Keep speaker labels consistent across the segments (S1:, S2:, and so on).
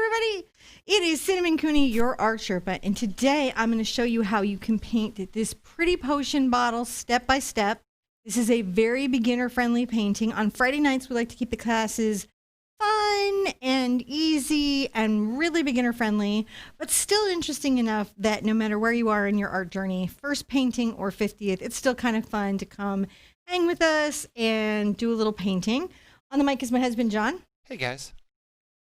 S1: everybody. It is Cinnamon Cooney, your Art Sherpa, and today I'm going to show you how you can paint this pretty potion bottle step by step. This is a very beginner-friendly painting. On Friday nights, we like to keep the classes fun and easy and really beginner-friendly, but still interesting enough that no matter where you are in your art journey, first painting or 50th, it's still kind of fun to come hang with us and do a little painting. On the mic is my husband, John.
S2: Hey, guys.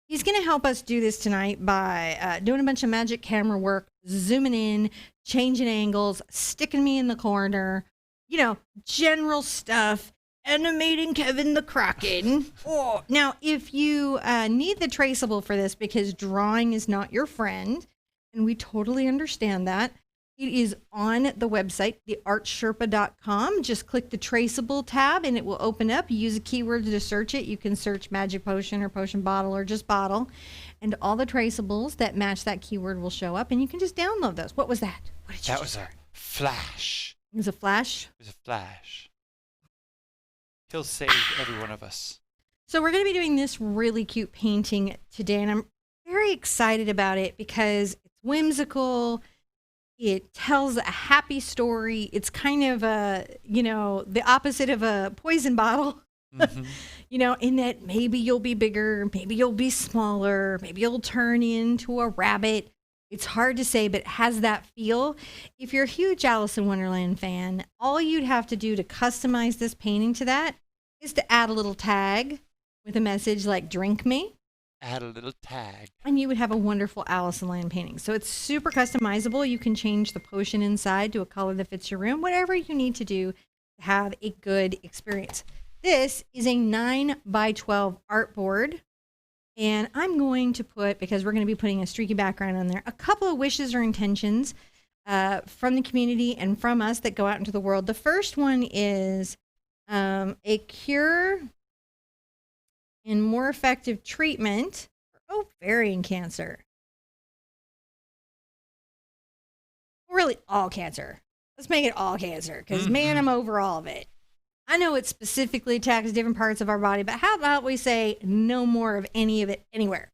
S1: He's going to help us do this tonight by doing a bunch of magic camera work, zooming in, changing angles, sticking me in the corner, you know, general stuff, animating Kevin the Kraken. Oh. Now, if you need the traceable for this because drawing is not your friend, and we totally understand that, it is on the website, TheArtSherpa.com. Just click the traceable tab and it will open up. You use a keyword to search it. You can search magic potion or potion bottle or just bottle. And all the traceables that match that keyword will show up and you can just download those. What was that? What did you
S2: That was a flash.
S1: It was a flash?
S2: It was a flash. He'll save every one of us.
S1: So we're going to be doing this really cute painting today. And I'm very excited about it because it's whimsical. It tells a happy story. It's kind of a, you know, the opposite of a poison bottle, you know, in that maybe you'll be bigger, maybe you'll be smaller, maybe you'll turn into a rabbit. It's hard to say, but it has that feel. If you're a huge Alice in Wonderland fan, all you'd have to do to customize this painting to that is to add a little tag with a message like "Drink me."
S2: Add a little tag.
S1: And you would have a wonderful Alice in Wonderland painting. So it's super customizable. You can change the potion inside to a color that fits your room, whatever you need to do to have a good experience. This is a 9x12 artboard. And I'm going to put, because we're going to be putting a streaky background on there, a couple of wishes or intentions from the community and from us that go out into the world. The first one is a cure and more effective treatment for ovarian cancer. Really, all cancer. Let's make it all cancer, because man, I'm over all of it. I know it specifically attacks different parts of our body, but how about we say no more of any of it anywhere?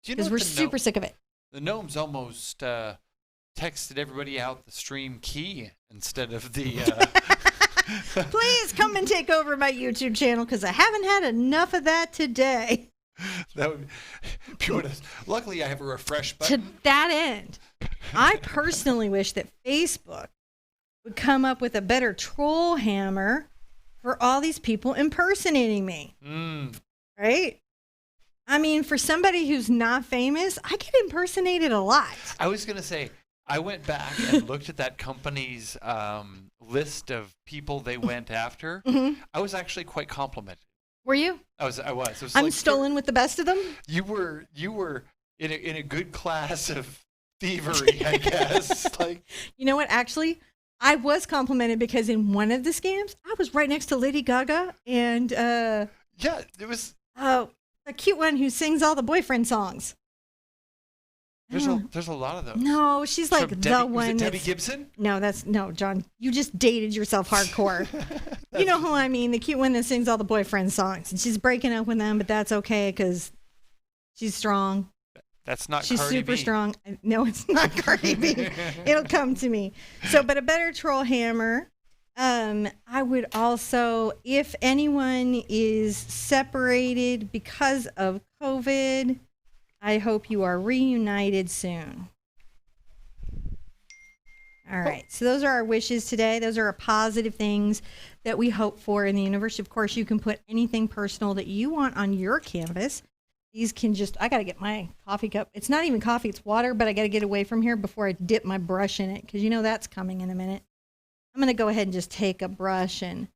S1: Because we're super sick of it.
S2: The gnomes almost texted everybody out the stream key instead of the...
S1: Please come and take over my YouTube channel because I haven't had enough of that today.
S2: That would be, luckily, I have a refresh button.
S1: To that end, I personally wish that Facebook would come up with a better troll hammer for all these people impersonating me. Right? I mean, for somebody who's not famous, I get impersonated a lot.
S2: I was going to say, I went back and looked at that company's list of people they went after. I was actually quite complimented.
S1: Were you?
S2: I was. It was
S1: I'm
S2: like,
S1: stolen with the best of them?
S2: You were in a good class of thievery, I guess. Like,
S1: you know what? Actually, I was complimented because in one of the scams, I was right next to Lady Gaga and
S2: yeah, it was
S1: the cute one who sings all the boyfriend songs.
S2: There's a lot of those.
S1: No, she's like the one.
S2: Was it Debbie Gibson?
S1: No, John. You just dated yourself hardcore. You know who I mean? The cute one that sings all the boyfriend songs, and she's breaking up with them, but that's okay because she's strong.
S2: That's not.
S1: She's
S2: Cardi
S1: super
S2: B.
S1: strong. No, it's not Cardi B. It'll come to me. So, but a better troll hammer. I would also, if anyone is separated because of COVID, I hope you are reunited soon. All right. So those are our wishes today. Those are our positive things that we hope for in the universe. Of course, you can put anything personal that you want on your canvas. These can just, I got to get my coffee cup. It's not even coffee, it's water, but I got to get away from here before I dip my brush in it because you know that's coming in a minute. I'm going to go ahead and just take a brush and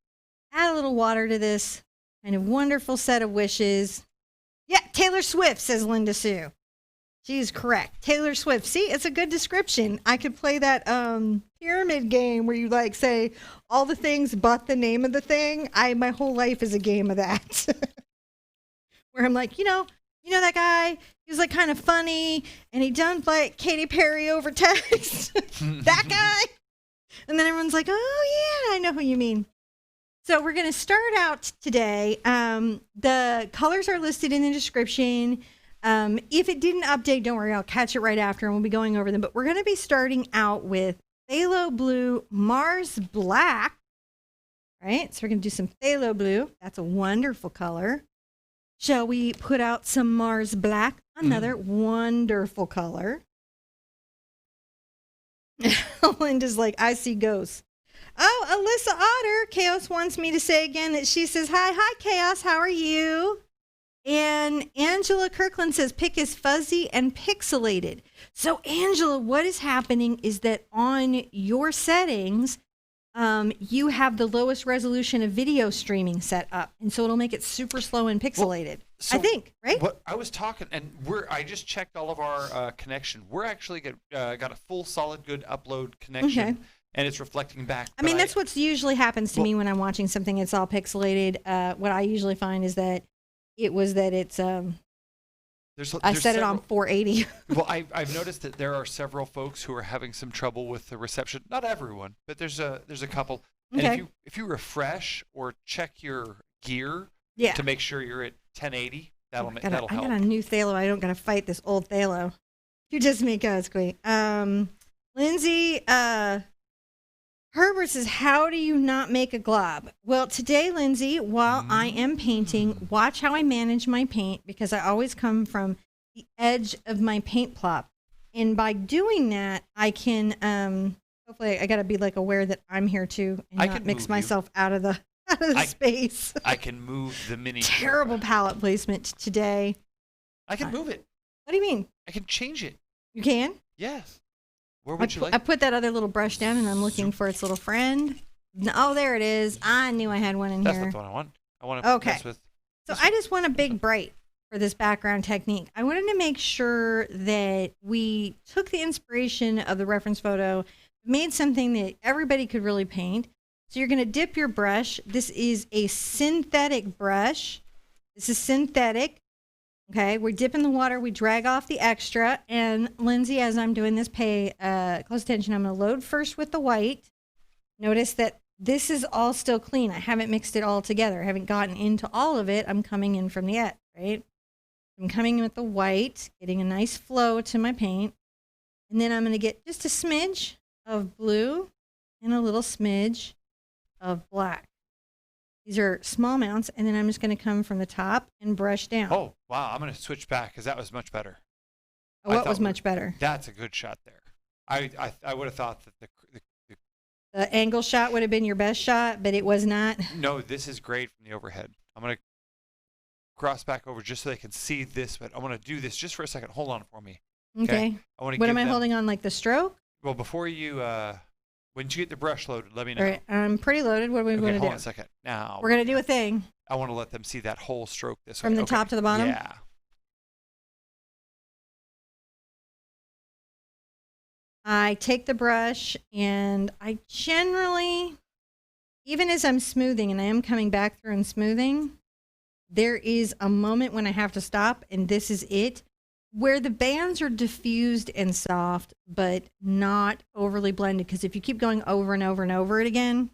S1: add a little water to this kind of wonderful set of wishes. Yeah, Taylor Swift, says Linda Sue. She's correct. Taylor Swift. See, it's a good description. I could play that pyramid game where you like say all the things but the name of the thing. My whole life is a game of that. Where I'm like, you know that guy, he was like kind of funny and he done like Katy Perry over text. That guy. And then everyone's like, oh yeah, I know who you mean. So we're going to start out today. The colors are listed in the description. If it didn't update, don't worry, I'll catch it right after and we'll be going over them. But we're going to be starting out with phthalo blue, Mars black, right? So we're going to do some phthalo blue. That's a wonderful color. Shall we put out some Mars black? Another wonderful color. Linda's like, I see ghosts. Oh, Alyssa Otter. Chaos wants me to say again that she says, hi, Chaos. How are you? And Angela Kirkland says, pick is fuzzy and pixelated. So, Angela, what is happening is that on your settings, you have the lowest resolution of video streaming set up. And so it'll make it super slow and pixelated.
S2: So
S1: I think, right?
S2: What I was talking, and I just checked all of our connection. We're actually got a full, solid, good upload connection. Okay. And it's reflecting back.
S1: I mean, that's what usually happens to me when I'm watching something that's all pixelated. What I usually find is that it's I set it on 480.
S2: Well, I've noticed that there are several folks who are having some trouble with the reception. Not everyone, but there's a couple.
S1: Okay.
S2: And if you refresh or check your gear to make sure you're at 1080, that'll help.
S1: I got a new phthalo. I don't got to fight this old phthalo. You just make us quick. Lindsay, Herbert says, how do you not make a glob? Well, today, Lindsay, while I am painting, watch how I manage my paint, because I always come from the edge of my paint plop. And by doing that, I can, hopefully I got to be like aware that I'm here too and not mix myself out of the space.
S2: I can move the mini.
S1: Terrible palette placement today.
S2: I can move it.
S1: What do you mean?
S2: I can change it.
S1: You can?
S2: Yes. Where would you like?
S1: I put that other little brush down and I'm looking for its little friend. Oh, there it is. I knew I had one in here.
S2: That's not the one I want. I want to mess with.
S1: So I just want a big bright for this background technique. I wanted to make sure that we took the inspiration of the reference photo, made something that everybody could really paint. So you're going to dip your brush. This is a synthetic brush. This is synthetic. Okay, we dip in the water, we drag off the extra, and Lindsay, as I'm doing this, pay close attention. I'm going to load first with the white. Notice that this is all still clean. I haven't mixed it all together. I haven't gotten into all of it. I'm coming in from the edge, right? I'm coming in with the white, getting a nice flow to my paint, and then I'm going to get just a smidge of blue and a little smidge of black. These are small amounts, and then I'm just going to come from the top and brush down.
S2: Oh, wow. I'm going to switch back because that was much better.
S1: What was much better?
S2: That's a good shot there. I would have thought that
S1: the angle shot would have been your best shot, but it was not.
S2: No, this is great from the overhead. I'm going to cross back over just so they can see this, but I want to do this just for a second. Hold on for me.
S1: Okay. What am I holding on, like the stroke?
S2: Well, before you... When you get the brush loaded, let me know.
S1: All right, I'm pretty loaded. What are we going to do?
S2: Hold on a second. Now
S1: we're going to do a thing.
S2: I want to let them see that whole stroke this
S1: way. From the top to the bottom?
S2: Yeah.
S1: I take the brush and I generally, even as I'm smoothing and I am coming back through and smoothing, there is a moment when I have to stop, and this is it. Where the bands are diffused and soft, but not overly blended. Because if you keep going over and over and over it again,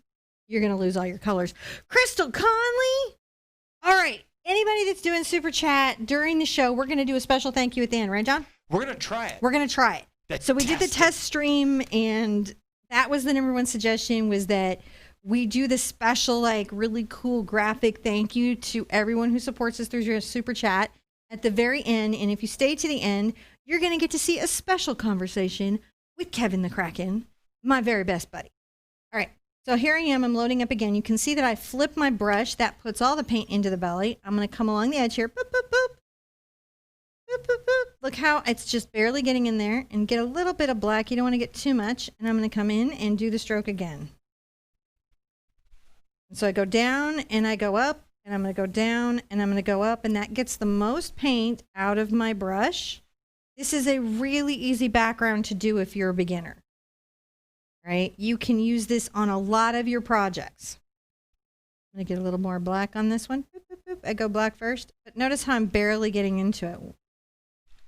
S1: you're going to lose all your colors. Crystal Conley. All right. Anybody that's doing super chat during the show, we're going to do a special thank you at the end. Right, John?
S2: We're going to try it.
S1: We're going to try it. So we did the test stream, and that was the number one suggestion, was that we do the special, like, really cool graphic thank you to everyone who supports us through your super chat at the very end. And if you stay to the end, you're going to get to see a special conversation with Kevin the Kraken, my very best buddy. All right. So here I am. I'm loading up again. You can see that I flip my brush. That puts all the paint into the belly. I'm going to come along the edge here. Boop, boop, boop. Boop, boop, boop. Look how it's just barely getting in there, and get a little bit of black. You don't want to get too much. And I'm going to come in and do the stroke again. And so I go down and I go up. And I'm going to go down and I'm going to go up, and that gets the most paint out of my brush. This is a really easy background to do if you're a beginner, right? You can use this on a lot of your projects. I'm going to get a little more black on this one. Boop, boop, boop. I go black first, but notice how I'm barely getting into it.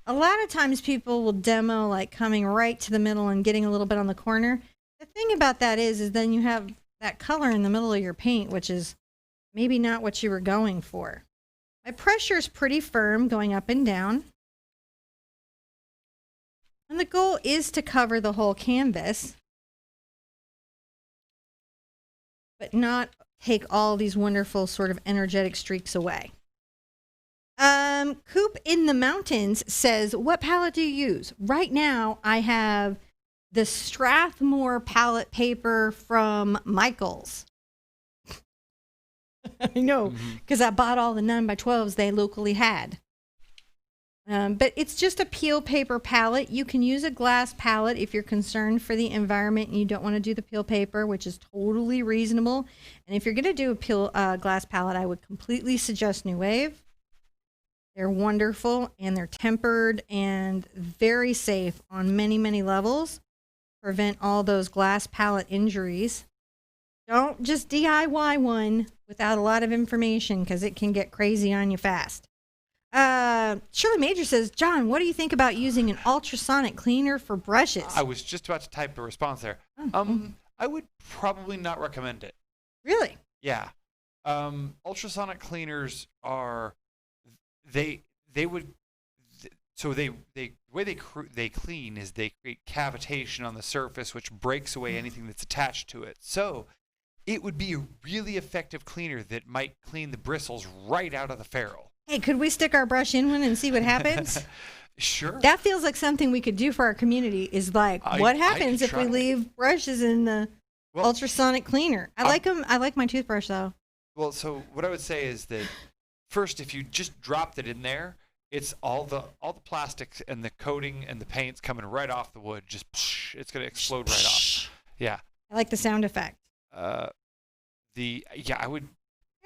S1: A lot of times people will demo like coming right to the middle and getting a little bit on the corner. The thing about that is then you have that color in the middle of your paint, which is maybe not what you were going for. My pressure is pretty firm going up and down. And the goal is to cover the whole canvas, but not take all these wonderful sort of energetic streaks away. Coop in the Mountains says, what palette do you use? Right now, I have the Strathmore palette paper from Michaels. I know, because I bought all the 9x12s they locally had. But it's just a peel paper palette. You can use a glass palette if you're concerned for the environment and you don't want to do the peel paper, which is totally reasonable. And if you're going to do a peel glass palette, I would completely suggest New Wave. They're wonderful and they're tempered and very safe on many, many levels. Prevent all those glass palette injuries. Don't just DIY one without a lot of information because it can get crazy on you fast. Shirley Major says, John, what do you think about using an ultrasonic cleaner for brushes?
S2: I was just about to type a response there. I would probably not recommend it.
S1: Really?
S2: Yeah. Ultrasonic cleaners are, the way they clean is they create cavitation on the surface, which breaks away anything that's attached to it. So it would be a really effective cleaner that might clean the bristles right out of the ferrule.
S1: Hey, could we stick our brush in one and see what happens?
S2: Sure.
S1: That feels like something we could do for our community is like, what happens if we leave brushes in the ultrasonic cleaner? I like them. I like my toothbrush though.
S2: Well, so what I would say is that first, if you just dropped it in there, it's all the plastics and the coating and the paint's coming right off the wood. Just it's going to explode right off. Yeah.
S1: I like the sound effect.
S2: I would.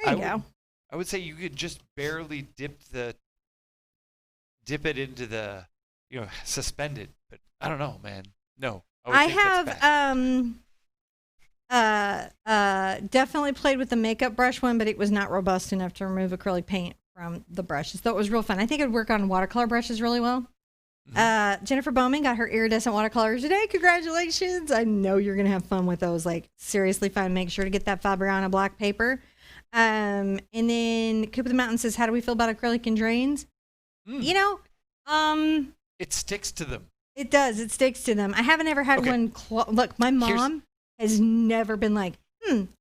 S1: There you go.
S2: I would say you could just barely dip it into the, suspended. But I don't know, man. No.
S1: I have definitely played with the makeup brush one, but it was not robust enough to remove acrylic paint from the brushes. So it was real fun. I think it'd work on watercolor brushes really well. Jennifer Bowman got her iridescent watercolors today. Congratulations. I know you're going to have fun with those. Like, seriously fun. Make sure to get that Fabriana black paper. And then Coop of the Mountain says, how do we feel about acrylic and drains? It
S2: sticks to them.
S1: It does. It sticks to them. I haven't ever had one. Look, my mom has never been like,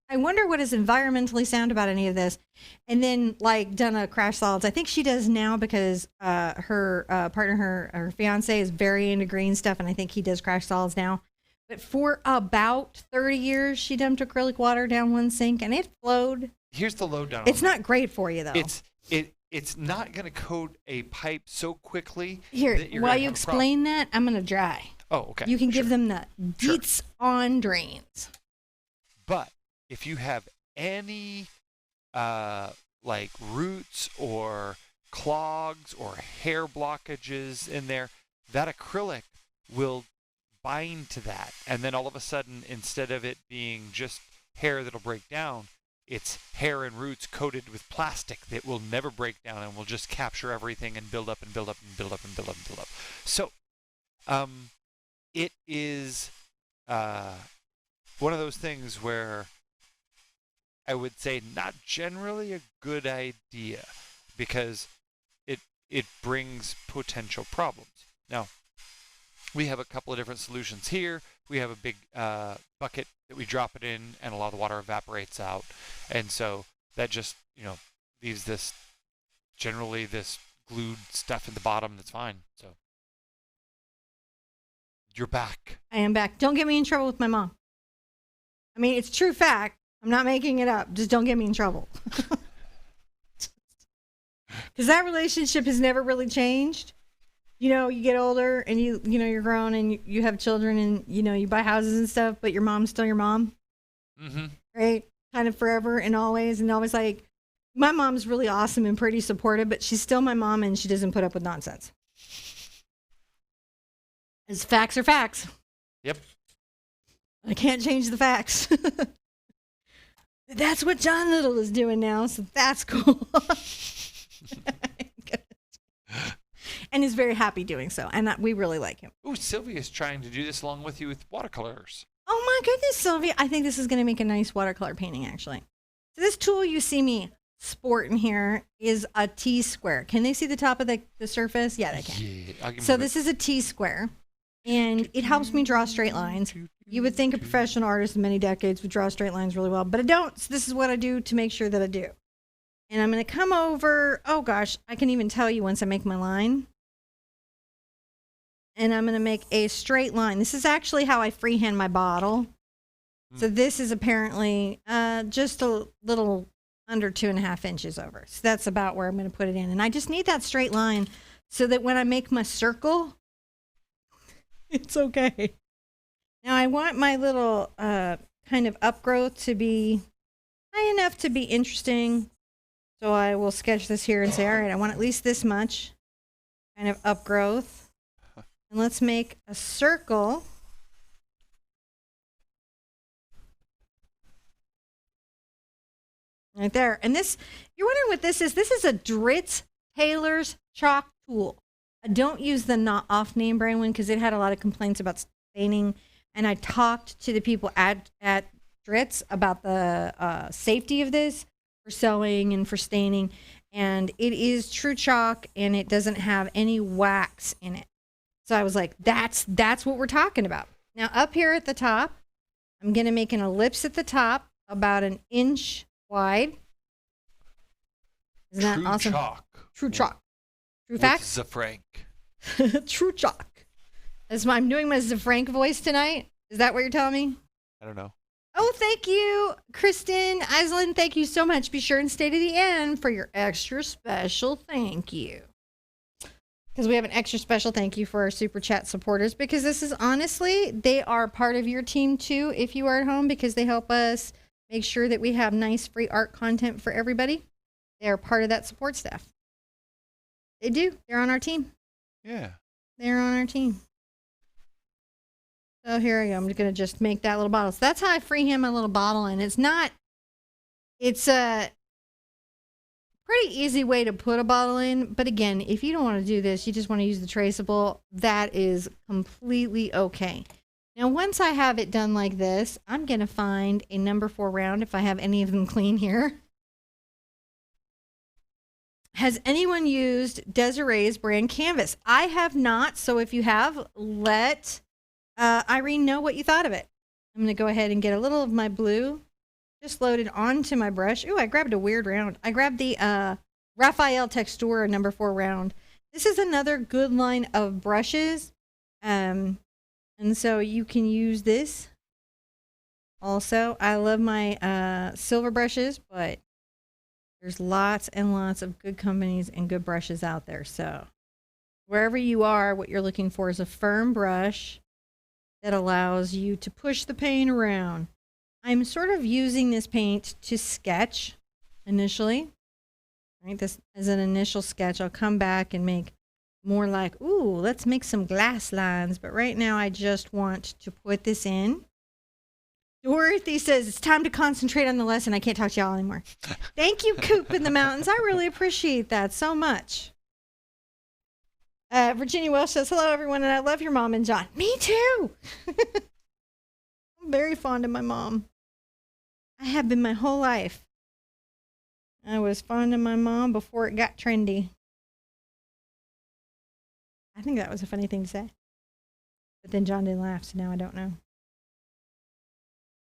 S1: I wonder what is environmentally sound about any of this. And then done a crash solids. I think she does now because her partner, her fiance is very into green stuff. And I think he does crash solids now. But for about 30 years, she dumped acrylic water down one sink and it flowed.
S2: Here's the lowdown.
S1: It's not great for you, though.
S2: It's not going to coat a pipe so quickly.
S1: Here, while you explain that, I'm going to dry.
S2: Oh, okay.
S1: You can give them the deets on drains.
S2: But if you have any roots or clogs or hair blockages in there, that acrylic will bind to that. And then all of a sudden, instead of it being just hair that'll break down, it's hair and roots coated with plastic that will never break down and will just capture everything and build up and build up and build up and build up and build up. So it is one of those things where I would say not generally a good idea because it brings potential problems. Now, we have a couple of different solutions here. We have a big bucket that we drop it in, and a lot of the water evaporates out. And so that just, leaves this glued stuff in the bottom that's fine. So you're back.
S1: I am back. Don't get me in trouble with my mom. I mean, it's true fact. I'm not making it up. Just don't get me in trouble. Because that relationship has never really changed. You get older and you're grown and you have children and, you buy houses and stuff, but your mom's still your mom.
S2: Mm-hmm.
S1: Right? Kind of forever and always. And always my mom's really awesome and pretty supportive, but she's still my mom and she doesn't put up with nonsense. As facts are facts.
S2: Yep.
S1: I can't change the facts. That's what John Little is doing now, so that's cool. And is very happy doing so, and we really like him.
S2: Oh, Sylvia's trying to do this along with you with watercolors.
S1: Oh my goodness, Sylvia. I think this is going to make a nice watercolor painting, actually. So this tool you see me sporting here is a T-square. Can they see the top of the surface? Yeah, they can.
S2: Yeah,
S1: so this is a T-square. and it helps me draw straight lines. You would think a professional artist of many decades would draw straight lines really well, but I don't. So this is what I do to make sure that I do. And I'm going to come over, oh gosh, I can even tell you once I make my line. And I'm going to make a straight line. This is actually how I freehand my bottle. So this is apparently just a little under 2.5 inches over. So that's about where I'm going to put it in. And I just need that straight line so that when I make my circle, it's okay. Now I want my little kind of upgrowth to be high enough to be interesting. So I will sketch this here and say, all right, I want at least this much kind of upgrowth. And let's make a circle. Right there. And this, you're wondering what this is. This is a Dritz Taylor's chalk tool. I don't use the not off name brand one because it had a lot of complaints about staining. And I talked to the people at Dritz about the safety of this for sewing and for staining. And it is true chalk and it doesn't have any wax in it. So I was like, that's what we're talking about. Now up here at the top, I'm going to make an ellipse at the top about 1 inch wide. Isn't that awesome?
S2: Chalk.
S1: True chalk. True fact?
S2: Zafrank.
S1: True chalk. I'm doing my Zafrank voice tonight. Is that what you're telling me?
S2: I don't know.
S1: Oh, thank you, Kristen Iselin. Thank you so much. Be sure and stay to the end for your extra special thank you. Because we have an extra special thank you for our Super Chat supporters, because this is honestly, they are part of your team too if you are at home, because they help us make sure that we have nice free art content for everybody. They are part of that support staff. They do. They're on our team.
S2: Yeah.
S1: They're on our team. So here I go. I'm going to just make that little bottle. So that's how I freehand my little bottle. And it's a pretty easy way to put a bottle in. But again, if you don't want to do this, you just want to use the traceable, that is completely okay. Now, once I have it done like this, I'm going to find a number 4 round if I have any of them clean here. Has anyone used Desiree's brand canvas? I have not. So if you have, let Irene know what you thought of it. I'm going to go ahead and get a little of my blue just loaded onto my brush. Ooh, I grabbed a weird round. I grabbed the Raphael Textura number 4 round. This is another good line of brushes. And so you can use this. Also, I love my silver brushes, but there's lots and lots of good companies and good brushes out there. So wherever you are, what you're looking for is a firm brush that allows you to push the paint around. I'm sort of using this paint to sketch initially. Right, this is an initial sketch. I'll come back and make more like, ooh, let's make some glass lines. But right now I just want to put this in. Dorothy says, it's time to concentrate on the lesson. I can't talk to y'all anymore. Thank you, Coop in the Mountains. I really appreciate that so much. Virginia Welsh says, hello, everyone, and I love your mom and John. Me too. I'm very fond of my mom. I have been my whole life. I was fond of my mom before it got trendy. I think that was a funny thing to say. But then John didn't laugh, so now I don't know.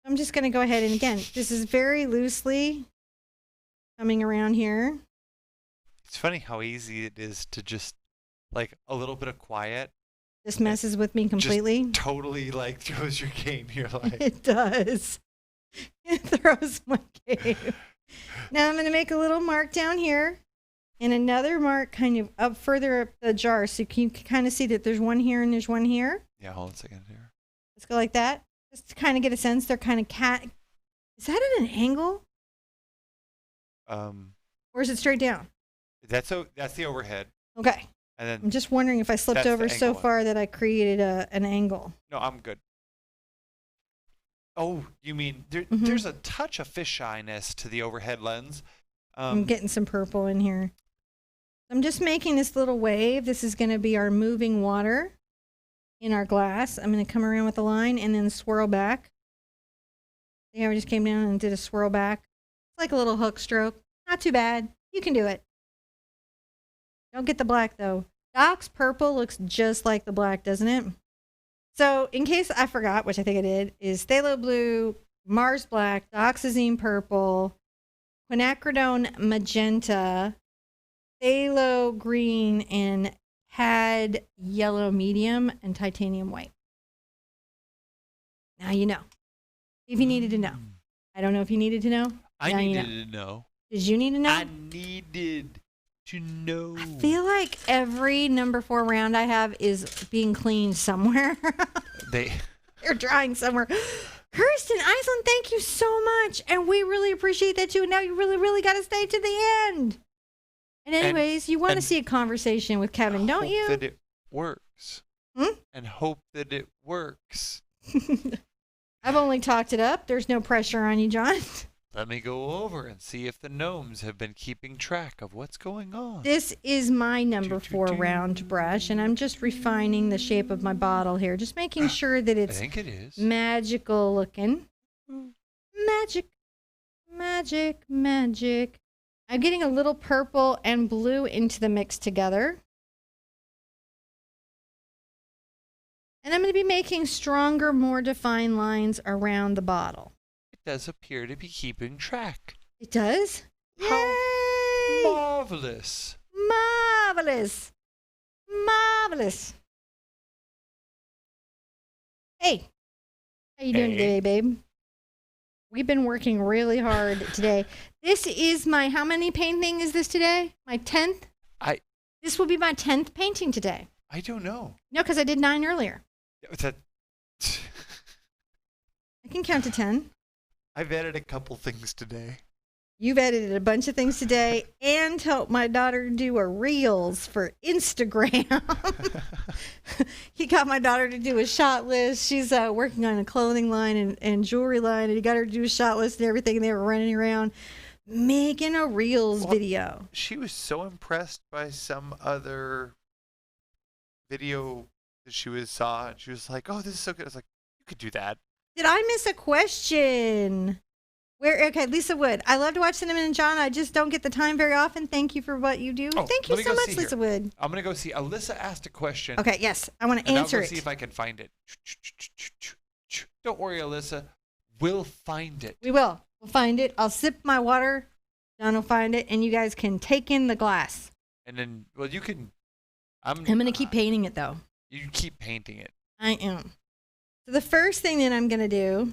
S1: I'm just going to go ahead and, again, this is very loosely coming around here.
S2: It's funny how easy it is to just, like, a little bit of quiet.
S1: This messes with me completely.
S2: Just totally, like, throws your game. You're like...
S1: It does. It throws my game. Now I'm going to make a little mark down here and another mark kind of up further up the jar. So you can kind of see that there's one here and there's one here.
S2: Yeah, hold on a second here.
S1: Let's go like that. Just to kind of get a sense. They're kind of Is that at an angle? Or is it straight down?
S2: That's the overhead.
S1: Okay.
S2: And then
S1: I'm just wondering if I slipped over so far that I created an angle.
S2: No, I'm good. Oh, you mean there's a touch of fisheyiness to the overhead lens.
S1: I'm getting some purple in here. I'm just making this little wave. This is going to be our moving water in our glass. I'm going to come around with a line and then swirl back. See how I just came down and did a swirl back? It's like a little hook stroke. Not too bad. You can do it. Don't get the black, though. Doc's purple looks just like the black, doesn't it? So in case I forgot, which I think I did, is phthalo blue, Mars black, dioxazine purple, quinacridone magenta, phthalo green, and cad yellow medium, and titanium white. Now you know. If you needed to know. I don't know if you needed to know.
S2: I needed to know.
S1: Did you need to know?
S2: I needed to know.
S1: I feel like every number 4 round I have is being cleaned somewhere. They're drying somewhere. Kirsten, Iceland, thank you so much. And we really appreciate that too. And now you really, really got to stay to the end. And anyways, you want to see a conversation with Kevin, don't you?
S2: Hope that it works. And hope that it works.
S1: I've only talked it up. There's no pressure on you, John.
S2: Let me go over and see if the gnomes have been keeping track of what's going on.
S1: This is my number 4 round brush, and I'm just refining the shape of my bottle here, just making sure that it's
S2: I think it is.
S1: magical looking. Magic, magic, magic. I'm getting a little purple and blue into the mix together. And I'm going to be making stronger, more defined lines around the bottle.
S2: It does appear to be keeping track.
S1: It does?
S2: How
S1: Yay!
S2: marvelous.
S1: Marvelous. Marvelous. Hey. How you doing today, babe? We've been working really hard today. This is my, how many painting is this today? My 10th? This will be my 10th painting today.
S2: I don't know.
S1: No, because I did 9 earlier.
S2: That,
S1: I can count to 10.
S2: I've added a couple things today.
S1: You've edited a bunch of things today and helped my daughter do a Reels for Instagram. He got my daughter to do a shot list. She's working on a clothing line and jewelry line, and he got her to do a shot list and everything, and they were running around making a Reels video.
S2: She was so impressed by some other video that she saw, and she was like, "Oh, this is so good." I was like, "You could do that."
S1: Did I miss a question? Okay, Lisa Wood. I love to watch Cinnamon and John. I just don't get the time very often. Thank you for what you do. Thank you so much, Lisa Wood.
S2: I'm going to go see. Alyssa asked a question.
S1: Okay, yes. I want to answer it.
S2: I'll go see if I can find it. Don't worry, Alyssa. We'll find it.
S1: We will. We'll find it. I'll sip my water. John will find it, and you guys can take in the glass.
S2: And then, well, you can.
S1: I'm going to keep painting it, though.
S2: You keep painting it.
S1: I am. So the first thing that I'm going to do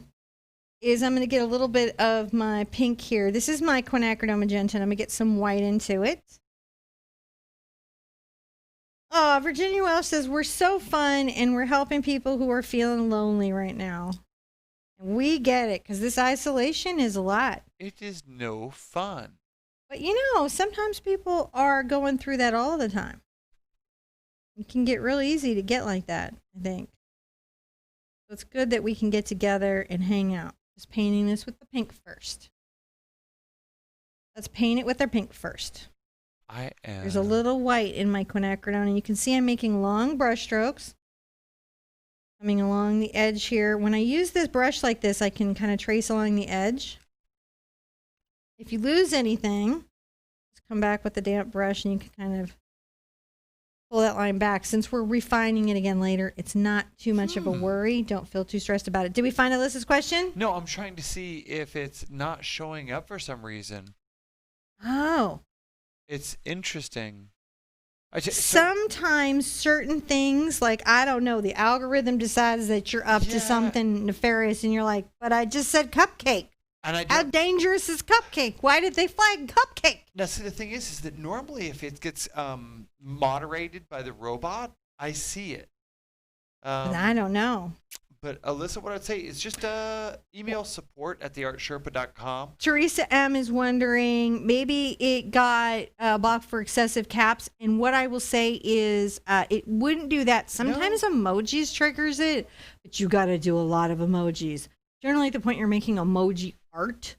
S1: is I'm going to get a little bit of my pink here. This is my quinacridone magenta, and I'm going to get some white into it. Oh, Virginia Welsh says, we're so fun, and we're helping people who are feeling lonely right now. And we get it, because this isolation is a lot.
S2: It is no fun.
S1: But, you know, sometimes people are going through that all the time. It can get real easy to get like that, I think. So it's good that we can get together and hang out. Just painting this with the pink first. Let's paint it with our pink first. There's a little white in my quinacridone, and you can see I'm making long brush strokes. Coming along the edge here. When I use this brush like this, I can kind of trace along the edge. If you lose anything, just come back with the damp brush and you can kind of pull that line back. Since we're refining it again later, it's not too much of a worry. Don't feel too stressed about it. Did we find Alyssa's question?
S2: No, I'm trying to see if it's not showing up for some reason.
S1: Oh.
S2: It's interesting.
S1: Sometimes certain things, like, I don't know, the algorithm decides that you're up to something nefarious, and you're like, but I just said cupcake. And how dangerous is cupcake? Why did they flag cupcake?
S2: Now, see, the thing is that normally if it gets moderated by the robot, I see it.
S1: I don't know.
S2: But Alyssa, what I'd say is just email support@TheArtSherpa.com.
S1: Teresa M is wondering, maybe it got blocked for excessive caps. And what I will say is it wouldn't do that. Sometimes emojis triggers it, but you got to do a lot of emojis. Generally, at the point you're making emoji art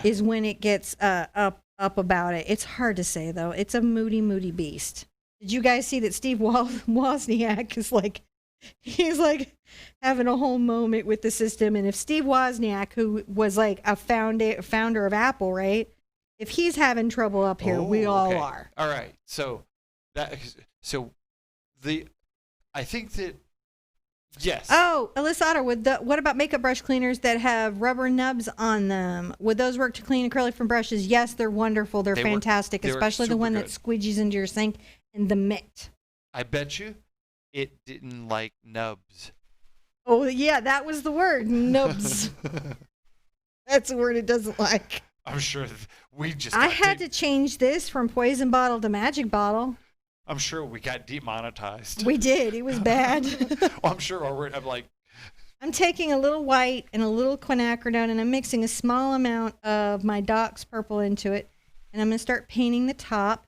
S1: is when it gets up about it. It's hard to say, though. It's a moody beast. Did you guys see that Steve Wozniak is like, he's like having a whole moment with the system? And if Steve Wozniak, who was like a founder of Apple, right? If he's having trouble up here, we all are.
S2: All right. So I think that Yes.
S1: Oh, Alyssa Otter, what about makeup brush cleaners that have rubber nubs on them? Would those work to clean acrylic from brushes? Yes, they're wonderful. They're fantastic, especially the one that squeegees into your sink and the mitt.
S2: I bet you it didn't like nubs.
S1: Oh, yeah, that was the word, nubs. That's a word it doesn't like.
S2: I'm sure we just
S1: I had to change this from poison bottle to magic bottle.
S2: I'm sure we got demonetized.
S1: We did. It was bad.
S2: Well, I'm sure already.
S1: I'm taking a little white and a little quinacridone, and I'm mixing a small amount of my Dox purple into it. And I'm going to start painting the top.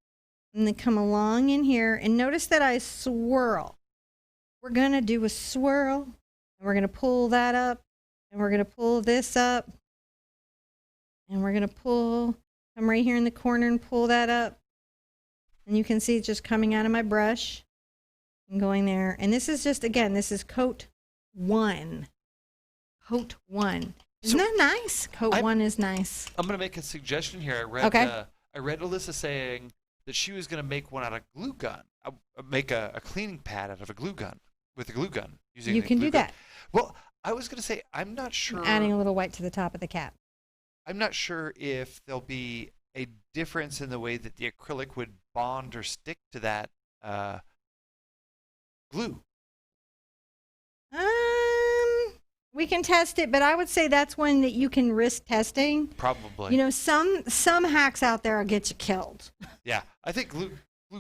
S1: And then come along in here. And notice that I swirl. We're going to do a swirl. And we're going to pull that up. And we're going to pull this up. And we're going to come right here in the corner and pull that up. And you can see it just coming out of my brush and going there. And this is just, again, this is coat 1. Coat 1. Isn't that nice? Coat 1 is nice.
S2: I'm going to make a suggestion here. I read Alyssa saying that she was going to make one out of glue gun. Make a cleaning pad out of a glue gun with a glue gun.
S1: You can do that.
S2: Well, I was going to say, I'm not sure.
S1: I'm adding a little white to the top of the cap.
S2: I'm not sure if there'll be a difference in the way that the acrylic would bond or stick to that glue.
S1: We can test it, but I would say that's one that you can risk testing.
S2: Probably.
S1: You know, some hacks out there will get you killed.
S2: Yeah, I think glue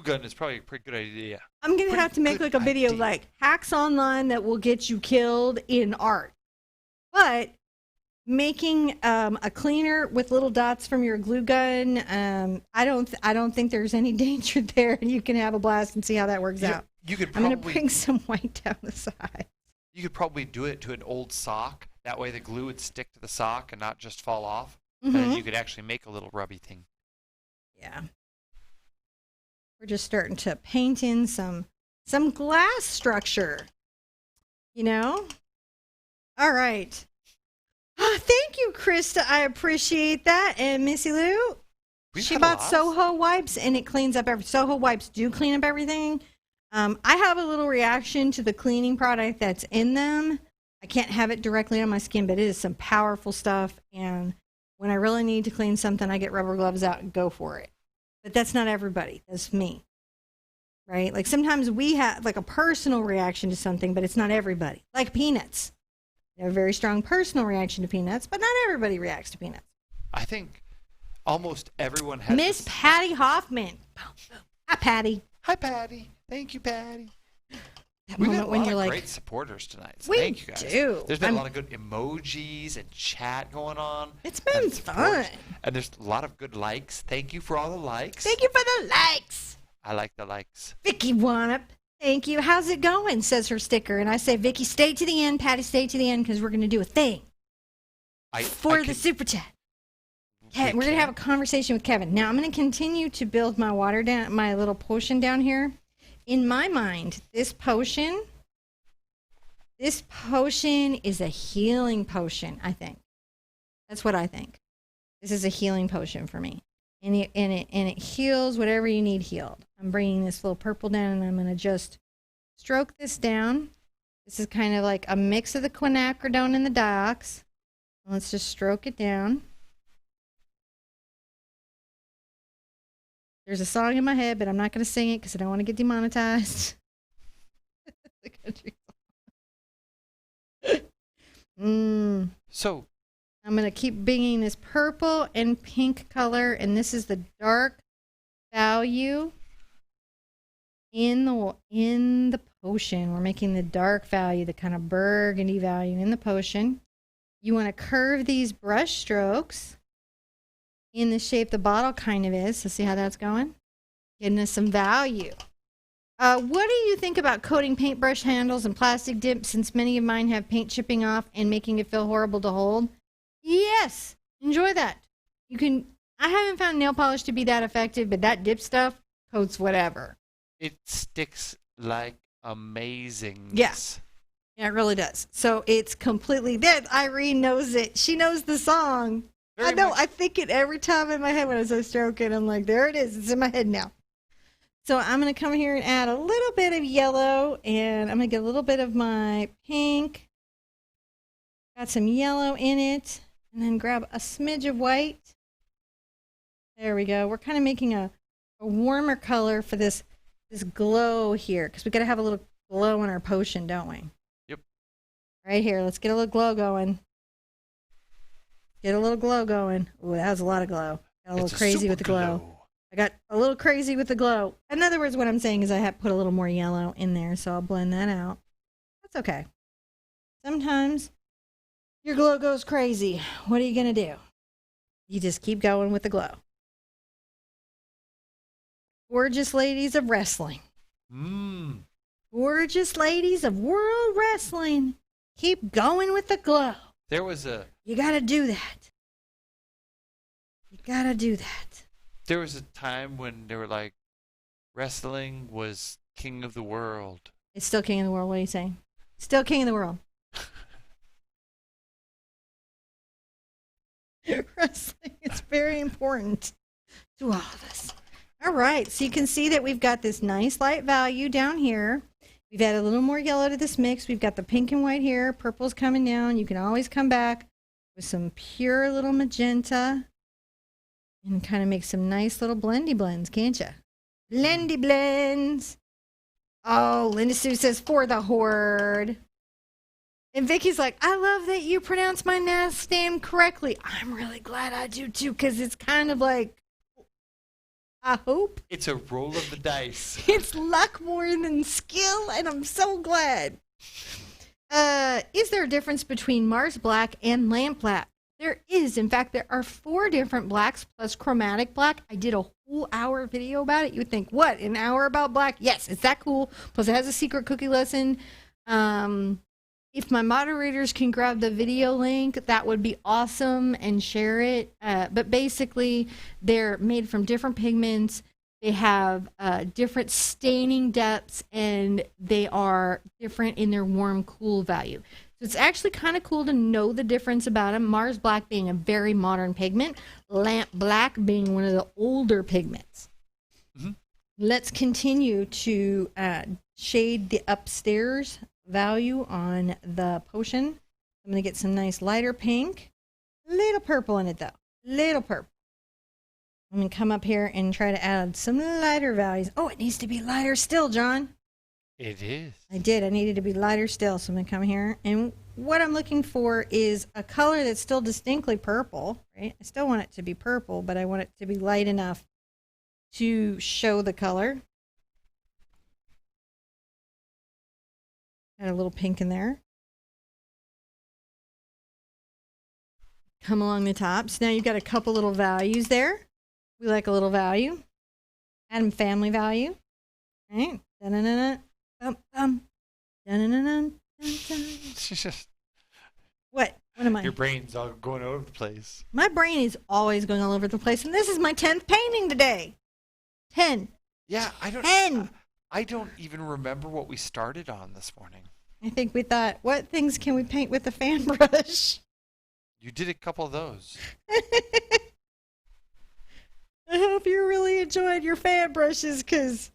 S2: gun is probably a pretty good idea.
S1: I'm going to have to make like a video like hacks online that will get you killed in art. But making a cleaner with little dots from your glue gun, I don't think there's any danger there, and you can have a blast and see how that works out. I'm going to bring some white down the side.
S2: You could probably do it to an old sock. That way the glue would stick to the sock and not just fall off. Mm-hmm. And then you could actually make a little rubby thing.
S1: Yeah. We're just starting to paint in some glass structure. You know? All right. Thank you, Krista. I appreciate that. And Missy Lou, she bought Soho wipes, and it cleans up Soho wipes do clean up everything. I have a little reaction to the cleaning product that's in them. I can't have it directly on my skin, but it is some powerful stuff. And when I really need to clean something, I get rubber gloves out and go for it. But that's not everybody. That's me. Right? Like sometimes we have like a personal reaction to something, but it's not everybody. Like peanuts. They have a very strong personal reaction to peanuts, but not everybody reacts to peanuts.
S2: I think almost everyone has.
S1: Miss Patty Hoffman. Hi, Patty.
S2: Hi, Patty. Thank you, Patty.
S1: We've got a lot
S2: of great supporters tonight. So thank you guys.
S1: Do.
S2: There's been a lot of good emojis and chat going on.
S1: It's been fun.
S2: And there's a lot of good likes. Thank you for all the likes.
S1: Thank you for the likes.
S2: I like the likes.
S1: Vicky Wanup. Thank you. How's it going? Says her sticker. And I say, Vicky, stay to the end. Patty, stay to the end because we're going to do a thing for the super chat. We're going to have a conversation with Kevin. Now, I'm going to continue to build my water down, my little potion down here. In my mind, this potion is a healing potion, I think. That's what I think. This is a healing potion for me. And it heals whatever you need healed. I'm bringing this little purple down, and I'm going to just stroke this down. This is kind of like a mix of the quinacridone and the diox. Let's just stroke it down. There's a song in my head, but I'm not going to sing it because I don't want to get demonetized. The country song. So I'm going to keep bringing this purple and pink color, and this is the dark value in the potion. We're making the dark value, the kind of burgundy value in the potion. You want to curve these brush strokes in the shape the bottle kind of is. So see how that's going? Getting us some value. What do you think about coating paintbrush handles and plastic dip, since many of mine have paint chipping off and making it feel horrible to hold? Yes, enjoy that. I haven't found nail polish to be that effective, but that dip stuff coats whatever. It
S2: sticks like amazing.
S1: Yes. Yeah, it really does. So it's completely dead. Irene knows it. She knows the song. I think it every time in my head when I say stroke it. I'm like, there it is. It's in my head now. So I'm going to come here and add a little bit of yellow, and I'm going to get a little bit of my pink. Got some yellow in it, and then grab a smidge of white. There we go. We're kind of making a warmer color for this glow here, because we got to have a little glow in our potion, don't we?
S2: Yep.
S1: Right here. Let's get a little glow going. Get a little glow going. Ooh, that was a lot of glow. Got a little crazy with the glow. I got a little crazy with the glow. In other words, what I'm saying is I have put a little more yellow in there, so I'll blend that out. That's okay. Sometimes your glow goes crazy. What are you going to do? You just keep going with the glow. Gorgeous ladies of wrestling. Gorgeous ladies of world wrestling. Keep going with the glow. You got to do that. You got to do that.
S2: There was a time when they were like, wrestling was king of the world.
S1: It's still king of the world. What are you saying? Still king of the world. Wrestling is very important to all of us. All right. So you can see that we've got this nice light value down here. We've added a little more yellow to this mix. We've got the pink and white here. Purple's coming down. You can always come back with some pure little magenta and kind of make some nice little blendy blends, can't you? Blendy blends. Oh, Linda Sue says, for the horde. And Vicky's like, I love that you pronounce my last name correctly. I'm really glad I do too, because it's kind of like, I hope.
S2: It's a roll of the dice.
S1: It's luck more than skill, and I'm so glad. Is there a difference between Mars black and lamp black? There is. In fact, there are 4 different blacks plus chromatic black. I did a whole hour video about it. You would think, what, an hour about black? Yes, it's that cool. Plus, it has a secret cookie lesson. If my moderators can grab the video link, that would be awesome, and share it. But basically, they're made from different pigments. They have different staining depths, and they are different in their warm, cool value. So it's actually kind of cool to know the difference about them. Mars black being a very modern pigment, lamp black being one of the older pigments. Mm-hmm. Let's continue to shade the upstairs value on the potion. I'm going to get some nice lighter pink. Little purple in it though. Little purple. I'm going to come up here and try to add some lighter values. Oh, it needs to be lighter still, John.
S2: It is.
S1: I did. I needed to be lighter still. So I'm going to come here. And what I'm looking for is a color that's still distinctly purple, right? I still want it to be purple, but I want it to be light enough to show the color. Add a little pink in there. Come along the top. So now you've got a couple little values there. We like a little value. Add them family value. All right. Dun-dun-dun-dun. Dun-dun-dun-dun. Dun-dun-dun-dun. What? What am I?
S2: Your brain's all going all over the place.
S1: My brain is always going all over the place, and this is my 10th painting today. 10.
S2: Yeah,
S1: 10.
S2: I don't even remember what we started on this morning.
S1: I think we thought, what things can we paint with the fan brush?
S2: You did a couple of those.
S1: I hope you really enjoyed your fan brushes, because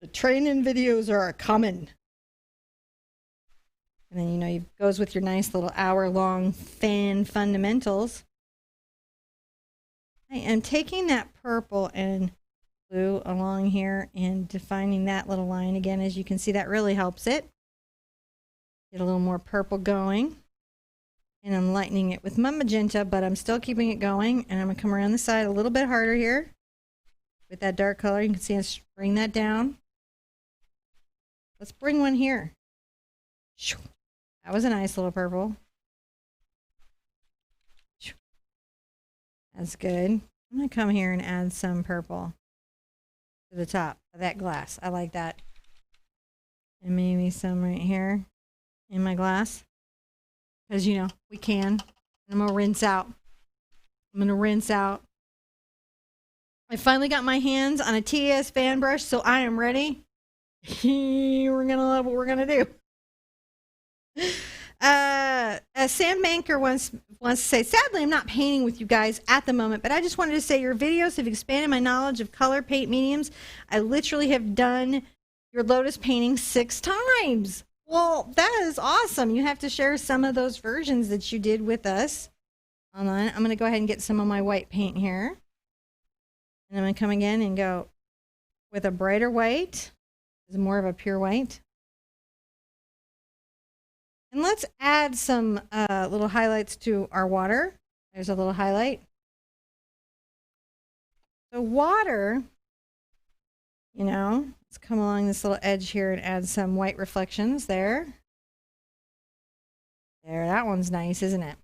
S1: the training videos are coming. And then, it goes with your nice little hour-long fan fundamentals. I am taking that purple and blue along here and defining that little line again. As you can see, that really helps it. Get a little more purple going. And I'm lightening it with my magenta, but I'm still keeping it going. And I'm going to come around the side a little bit harder here with that dark color. You can see us bring that down. Let's bring one here. That was a nice little purple. That's good. I'm going to come here and add some purple to the top of that glass. I like that. And maybe some right here in my glass. Because, we can. I'm going to rinse out. I finally got my hands on a TS fan brush, so I am ready. We're going to love what we're going to do. A Sandbanker wants to say, sadly, I'm not painting with you guys at the moment, but I just wanted to say your videos have expanded my knowledge of color paint mediums. I literally have done your lotus painting 6 times. Well, that is awesome. You have to share some of those versions that you did with us online. I'm going to go ahead and get some of my white paint here. And I'm going to come again and go with a brighter white. It's more of a pure white. And let's add some little highlights to our water. There's a little highlight. The water, you know, let's come along this little edge here and add some white reflections there. There, that one's nice, isn't it?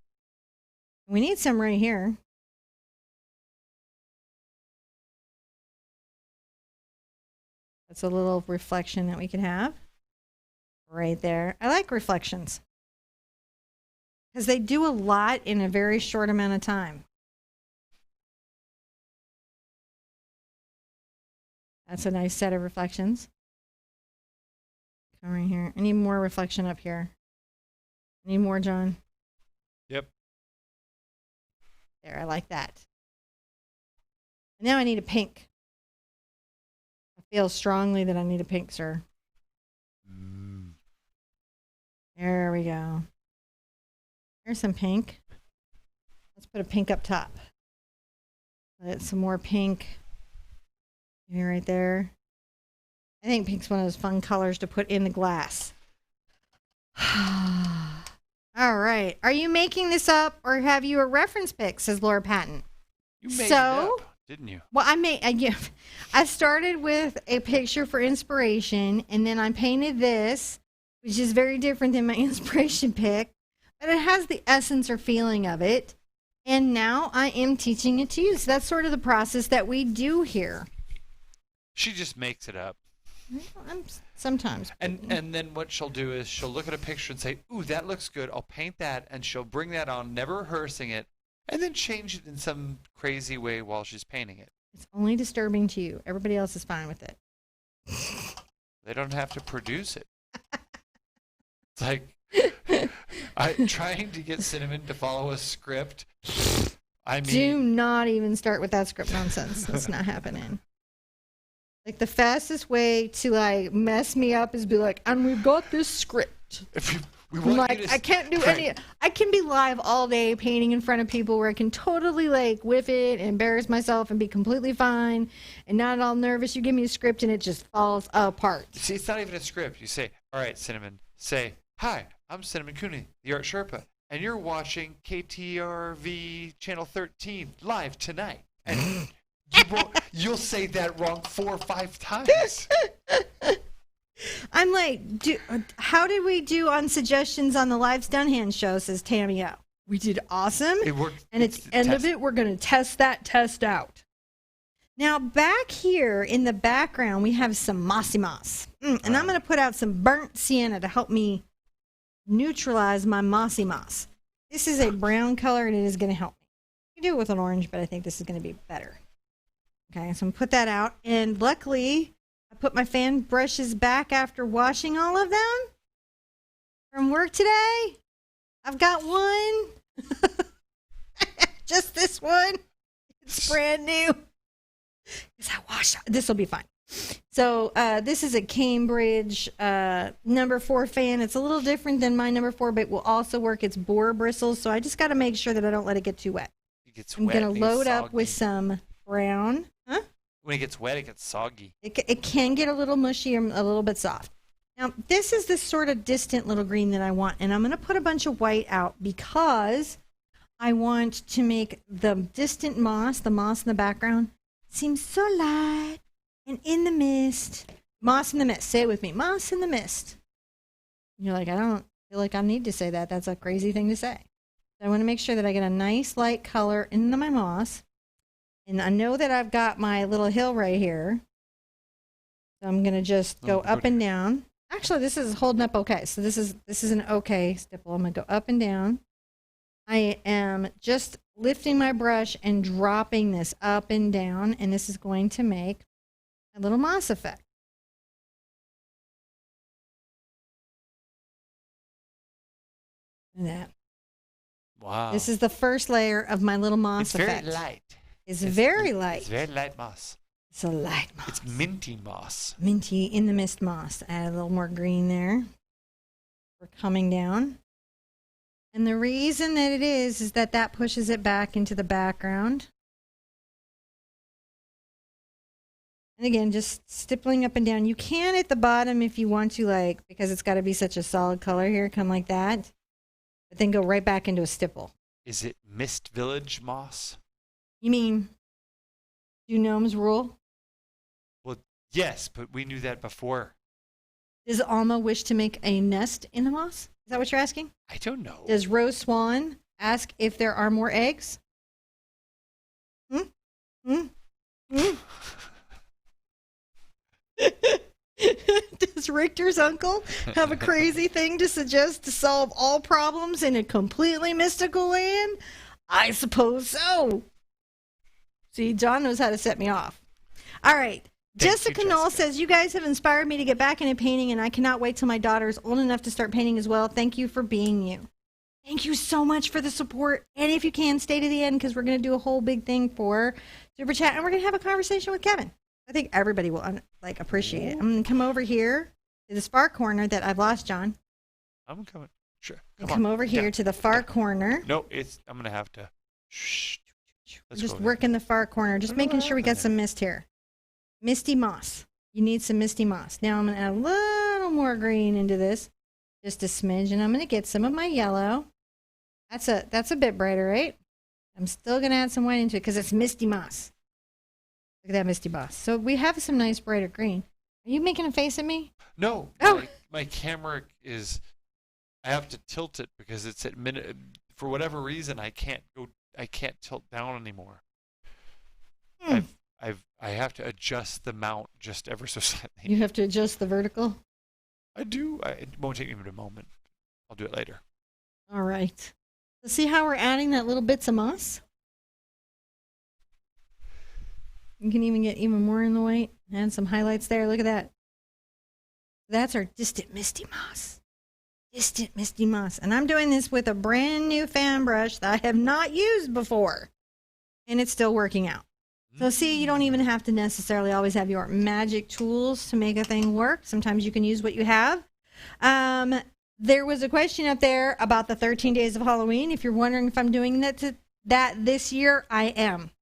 S1: We need some right here. That's a little reflection that we can have right there. I like reflections because they do a lot in a very short amount of time. That's a nice set of reflections. Come right here. I need more reflection up here. I need more, John.
S2: Yep.
S1: There, I like that. And now I need a pink. I feel strongly that I need a pink, sir. There we go. Here's some pink. Let's put a pink up top. Let some more pink. Maybe right there. I think pink's one of those fun colors to put in the glass. All right. Are you making this up or have you a reference pic, says Laura Patton?
S2: You made it up, didn't you?
S1: Well, I started with a picture for inspiration, and then I painted this, which is very different than my inspiration pic, but it has the essence or feeling of it. And now I am teaching it to you. So that's sort of the process that we do here.
S2: She just makes it up.
S1: Sometimes.
S2: And then what she'll do is she'll look at a picture and say, ooh, that looks good. I'll paint that. And she'll bring that on, never rehearsing it, and then change it in some crazy way while she's painting it.
S1: It's only disturbing to you. Everybody else is fine with it.
S2: They don't have to produce it. It's like I'm trying to get Cinnamon to follow a script. I mean,
S1: do not even start with that script nonsense. That's not happening. Like the fastest way to like mess me up is be like, and we've got this script.
S2: We want
S1: like
S2: you to,
S1: I can't do any. I can be live all day painting in front of people where I can totally like whiff it and embarrass myself and be completely fine and not at all nervous. You give me a script and it just falls apart.
S2: See, it's not even a script. You say, all right, Cinnamon, say, hi, I'm Cinnamon Cooney, the Art Sherpa, and you're watching KTRV Channel 13 live tonight. And you'll say that wrong 4 or 5 times.
S1: I'm like, how did we do on suggestions on the Live Stunhand show, says Tammy O. We did awesome.
S2: It worked.
S1: And at the end of it, we're going to test out. Now, back here in the background, we have some mossy moss. And I'm going to put out some burnt sienna to help me neutralize my mossy moss. This is a brown color, and it is going to help me. You do it with an orange, but I think this is going to be better. Okay, so I'm going to put that out. And luckily, I put my fan brushes back after washing all of them from work today. I've got one. Just this one. It's brand new. Because I washed it. This will be fine. So this is a Cambridge number 4 fan. It's a little different than my number 4, but it will also work. It's boar bristles, so I just got to make sure that I don't let it get too wet. I'm going to load up with some brown. Huh?
S2: When it gets wet, it gets soggy.
S1: It can get a little mushy or a little bit soft. Now, this is this sort of distant little green that I want, and I'm going to put a bunch of white out because I want to make the distant moss, the moss in the background, seem so light and in the mist. Moss in the mist. Say it with me. Moss in the mist. And you're like, I don't feel like I need to say that. That's a crazy thing to say. So I want to make sure that I get a nice light color into my moss. And I know that I've got my little hill right here. So I'm going to just go up and down. Actually, this is holding up okay. So this is an okay stipple. I'm going to go up and down. I am just lifting my brush and dropping this up and down. And this is going to make a little moss effect. And that.
S2: Wow.
S1: This is the first layer of my little moss
S2: it's
S1: effect.
S2: very light.
S1: It's very light.
S2: It's very light moss.
S1: It's a light moss.
S2: It's minty moss.
S1: Minty in the mist moss. Add a little more green there. We're coming down. And the reason that it is that pushes it back into the background. And again, just stippling up and down. You can at the bottom if you want to, like, because it's got to be such a solid color here, come like that. But then go right back into a stipple.
S2: Is it Mist Village moss?
S1: You mean, do gnomes rule?
S2: Well, yes, but we knew that before.
S1: Does Alma wish to make a nest in the moss? Is that what you're asking?
S2: I don't know.
S1: Does Rose Swan ask if there are more eggs? Does Richter's uncle have a crazy thing to suggest to solve all problems in a completely mystical land? I suppose so. See, John knows how to set me off. All right. Jessica Knoll says, you guys have inspired me to get back into painting, and I cannot wait till my daughter is old enough to start painting as well. Thank you for being you. Thank you so much for the support. And if you can, stay to the end, because we're going to do a whole big thing for Super Chat, and we're going to have a conversation with Kevin. I think everybody will appreciate it. I'm going to come over here to this far corner that I've lost, John.
S2: I'm coming. Sure.
S1: Come over here to the far corner.
S2: No, I'm going to have to. Shh.
S1: Just working the far corner. Just making sure we got some mist here. Misty moss. You need some misty moss. Now I'm going to add a little more green into this. Just a smidge. And I'm going to get some of my yellow. That's a bit brighter, right? I'm still going to add some white into it because it's misty moss. Look at that misty moss. So we have some nice brighter green. Are you making a face at me?
S2: No.
S1: Oh.
S2: My camera is. I have to tilt it because it's at minute. For whatever reason, I can't tilt down anymore. I have to adjust the mount just ever so slightly.
S1: You have to adjust the vertical?
S2: I do. It won't take me but a moment. I'll do it later.
S1: All right. So see how we're adding that little bits of moss? You can even get even more in the white. Add some highlights there. Look at that. That's our distant misty moss. Distant misty moss. And I'm doing this with a brand new fan brush that I have not used before. And it's still working out. So see, you don't even have to necessarily always have your magic tools to make a thing work. Sometimes you can use what you have. There was a question up there about the 13 days of Halloween. If you're wondering if I'm doing that this year, I am.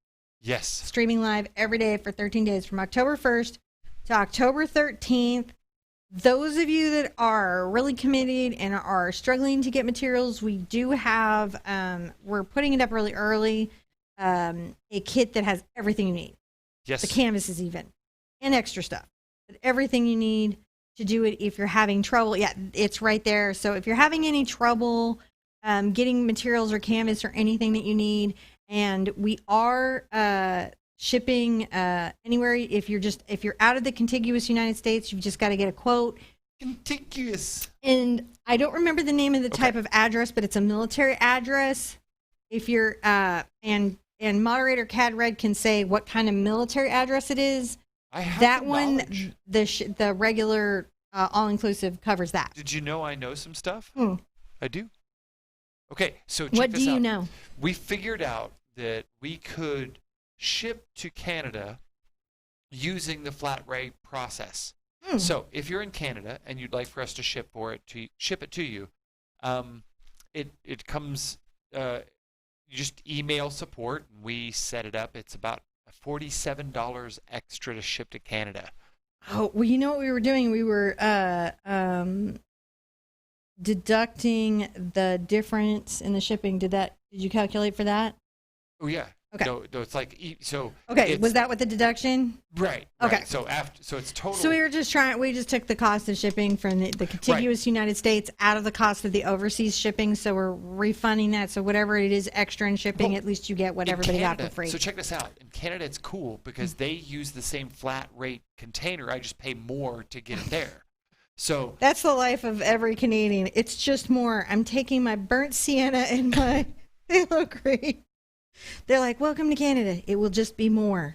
S2: Yes.
S1: Streaming live every day for 13 days from October 1st to October 13th. Those of you that are really committed and are struggling to get materials, we do have, we're putting it up really early, a kit that has everything you need.
S2: Yes.
S1: The canvases even, and extra stuff. But everything you need to do it if you're having trouble. Yeah, it's right there. So if you're having any trouble getting materials or canvas or anything that you need, and we are shipping anywhere. If you're out of the contiguous United States, you've just got to get a quote.
S2: Contiguous.
S1: And I don't remember the name of the type of address, but it's a military address. If you're and moderator Cad Red can say what kind of military address it is.
S2: I have
S1: that
S2: the
S1: one.
S2: knowledge.
S1: The regular all-inclusive covers that.
S2: Did you know I know some stuff?
S1: Hmm.
S2: I do. Okay, so check
S1: What
S2: this
S1: do you
S2: out.
S1: know?
S2: We figured out that we could ship to Canada using the flat rate process. So if you're in Canada and you'd like for us to ship it to you, it comes. You just email support and we set it up. It's about $47 extra to ship to Canada.
S1: Oh, well, you know what we were doing? We were deducting the difference in the shipping. Did you calculate for that?
S2: Oh yeah.
S1: Okay.
S2: No, it's like so.
S1: Okay, was that with the deduction?
S2: Right.
S1: Okay.
S2: Right. So it's total.
S1: So we just took the cost of shipping from the contiguous United States out of the cost of the overseas shipping. So we're refunding that. So whatever it is extra in shipping, at least you get what everybody got for free.
S2: So check this out. In Canada, it's cool because they use the same flat rate container. I just pay more to get it there. So
S1: that's the life of every Canadian. It's just more. I'm taking my burnt sienna and my phthalo green. They're like, welcome to Canada. It will just be more.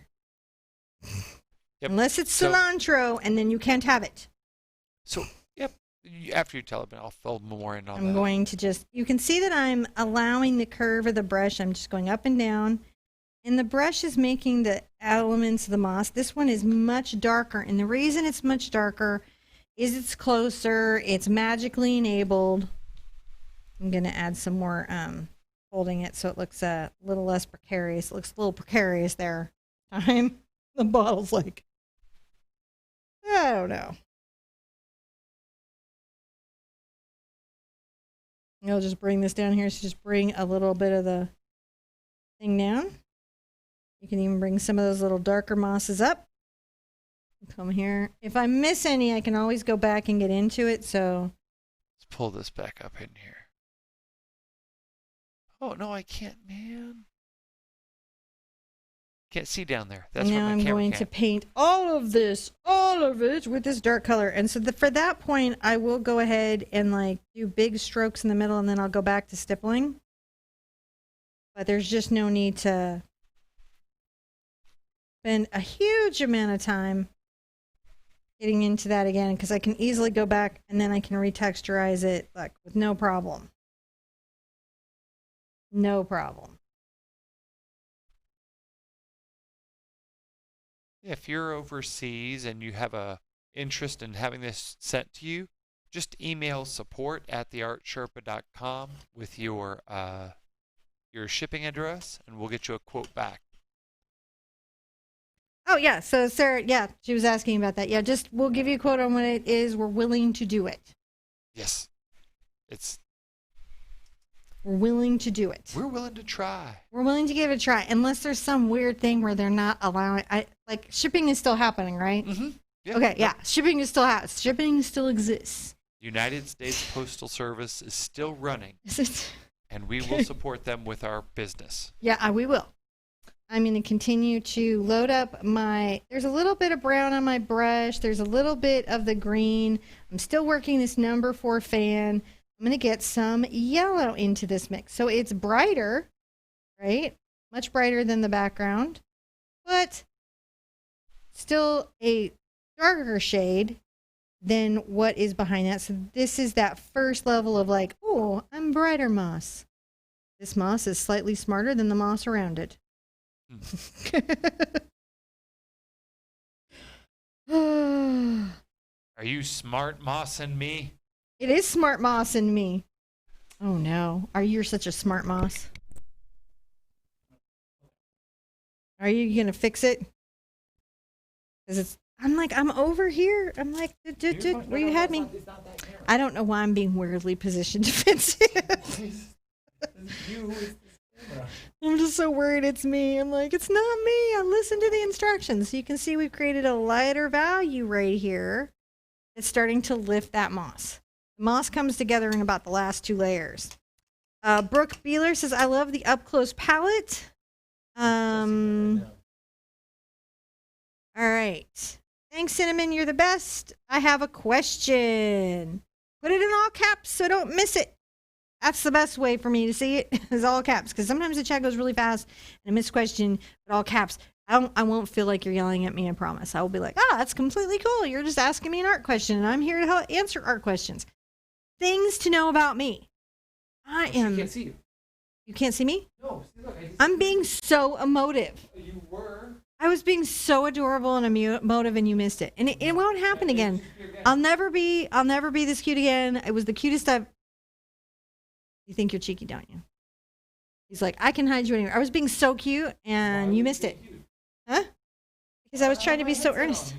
S1: Yep. Unless it's cilantro, and then you can't have it.
S2: So, yep. After you tell me, I'll fill more in on
S1: I'm
S2: that.
S1: going to just, you can see that I'm allowing the curve of the brush. I'm just going up and down. And the brush is making the elements of the moss. This one is much darker. And the reason it's much darker is it's closer. It's magically enabled. I'm going to add some more folding it so it looks a little less precarious. It looks a little precarious there. The bottle's like, I don't know. I'll just bring this down here. So just bring a little bit of the thing down. You can even bring some of those little darker mosses up. Come here. If I miss any, I can always go back and get into it. So
S2: let's pull this back up in here. Oh, no, I can't, man. Can't see down there. That's
S1: now I'm going to paint all of it with this dark color. And so for that point, I will go ahead and like do big strokes in the middle, and then I'll go back to stippling. But there's just no need to spend a huge amount of time getting into that again, because I can easily go back and then I can retexturize it like with no problem. No problem.
S2: If you're overseas and you have a interest in having this sent to you, just email support@theartsherpa.com with your shipping address, and we'll get you a quote back.
S1: Oh yeah, so Sarah, yeah, she was asking about that. Yeah, just we'll give you a quote on what it is. We're willing to do it.
S2: Yes,
S1: we're willing to do it.
S2: We're willing to try.
S1: We're willing to give it a try, unless there's some weird thing where they're not allowing. Like shipping is still happening, right?
S2: Mm-hmm. Yeah.
S1: Okay, yeah, shipping is still shipping still exists.
S2: United States Postal Service is still running,
S1: Is it?
S2: and we will support them with our business.
S1: Yeah, we will. I'm going to continue to load up there's a little bit of brown on my brush. There's a little bit of the green. I'm still working this number 4 fan. I'm going to get some yellow into this mix. So it's brighter, right? Much brighter than the background, but still a darker shade than what is behind that. So this is that first level of like, oh, I'm brighter moss. This moss is slightly smarter than the moss around it.
S2: Are you smart mossing me?
S1: It is smart moss in me. Oh no. You're such a smart moss. Are you going to fix it? Because I'm over here. I'm like, where you had me. I don't know why I'm being weirdly positioned to fix it. I'm just so worried it's me. I'm like, it's not me. I listened to the instructions. So you can see we've created a lighter value right here. It's starting to lift that moss. Moss comes together in about the last 2 layers. Brooke Beeler says, I love the up-close palette. All right. Thanks, Cinnamon. You're the best. I have a question. Put it in all caps so I don't miss it. That's the best way for me to see it, is all caps. Because sometimes the chat goes really fast and I miss a question, but all caps. I won't feel like you're yelling at me, I promise. I will be like, that's completely cool. You're just asking me an art question, and I'm here to help answer art questions. Things to know about me. I am.
S2: I can't see you.
S1: You can't see me?
S2: No. See, look,
S1: I'm being so emotive.
S2: You were.
S1: I was being so adorable and emotive, and you missed it. And it won't happen again. I'll never be this cute again. It was the cutest I've. You think you're cheeky, don't you? He's like, I can hide you anywhere. I was being so cute, and you missed it. Huh? Because I was trying to be so earnest.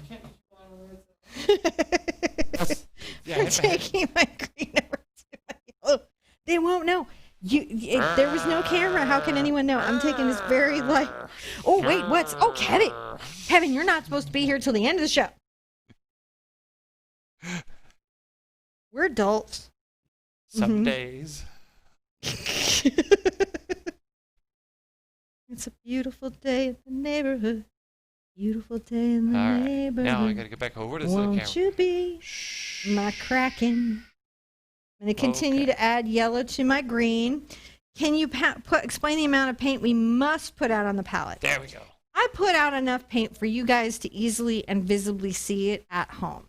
S1: I'm taking my green over to my yellow. They won't know. There was no camera. How can anyone know? I'm taking this very light. Oh, wait, what's? Oh, Kevin. Kevin, you're not supposed to be here till the end of the show. We're adults.
S2: Some days.
S1: It's a beautiful day in the neighborhood. Beautiful day in the neighborhood.
S2: Now I gotta get back over to the camera.
S1: Won't you be my Kraken? I'm going to continue to add yellow to my green. Can you explain the amount of paint we must put out on the palette?
S2: There we go.
S1: I put out enough paint for you guys to easily and visibly see it at home.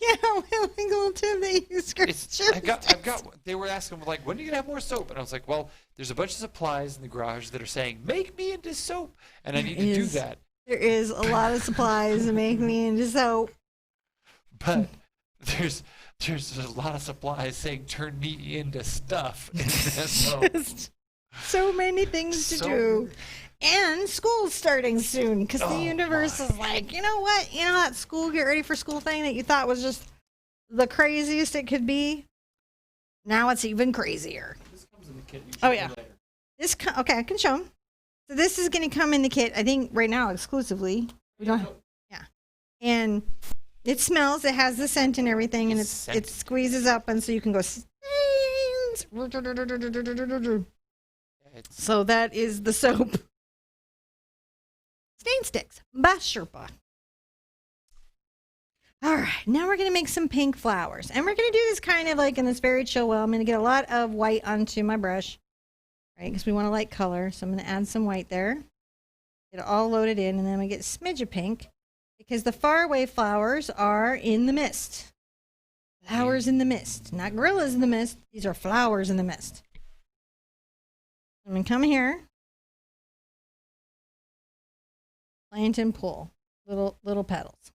S1: Yeah, like a little tube that you scratch.
S2: I've got. They were asking like, when are you gonna have more soap? And I was like, well, there's a bunch of supplies in the garage that are saying, make me into soap, and I need to do that.
S1: There is a lot of supplies to make me into soap.
S2: But there's a lot of supplies saying turn me into stuff.
S1: So many things to do. And school's starting soon because the universe is like, you know what? You know that school, get ready for school thing that you thought was just the craziest it could be? Now it's even crazier.
S2: This comes in the kit.
S1: Oh, yeah. Okay, I can show them. So this is going to come in the kit, I think, right now exclusively. We don't. Yeah. And it smells. It has the scent and everything, and it squeezes up, and so you can go stains. So that is the soap. Stain sticks by Sherpa. All right, now we're going to make some pink flowers. And we're going to do this kind of like in this very chill way. I'm going to get a lot of white onto my brush, right? Because we want a light color. So I'm going to add some white there. Get it all loaded in. And then I'm going to get a smidge of pink. Because the faraway flowers are in the mist. Flowers in the mist. Not gorillas in the mist. These are flowers in the mist. I'm going to come here. Plant and pull. Little petals.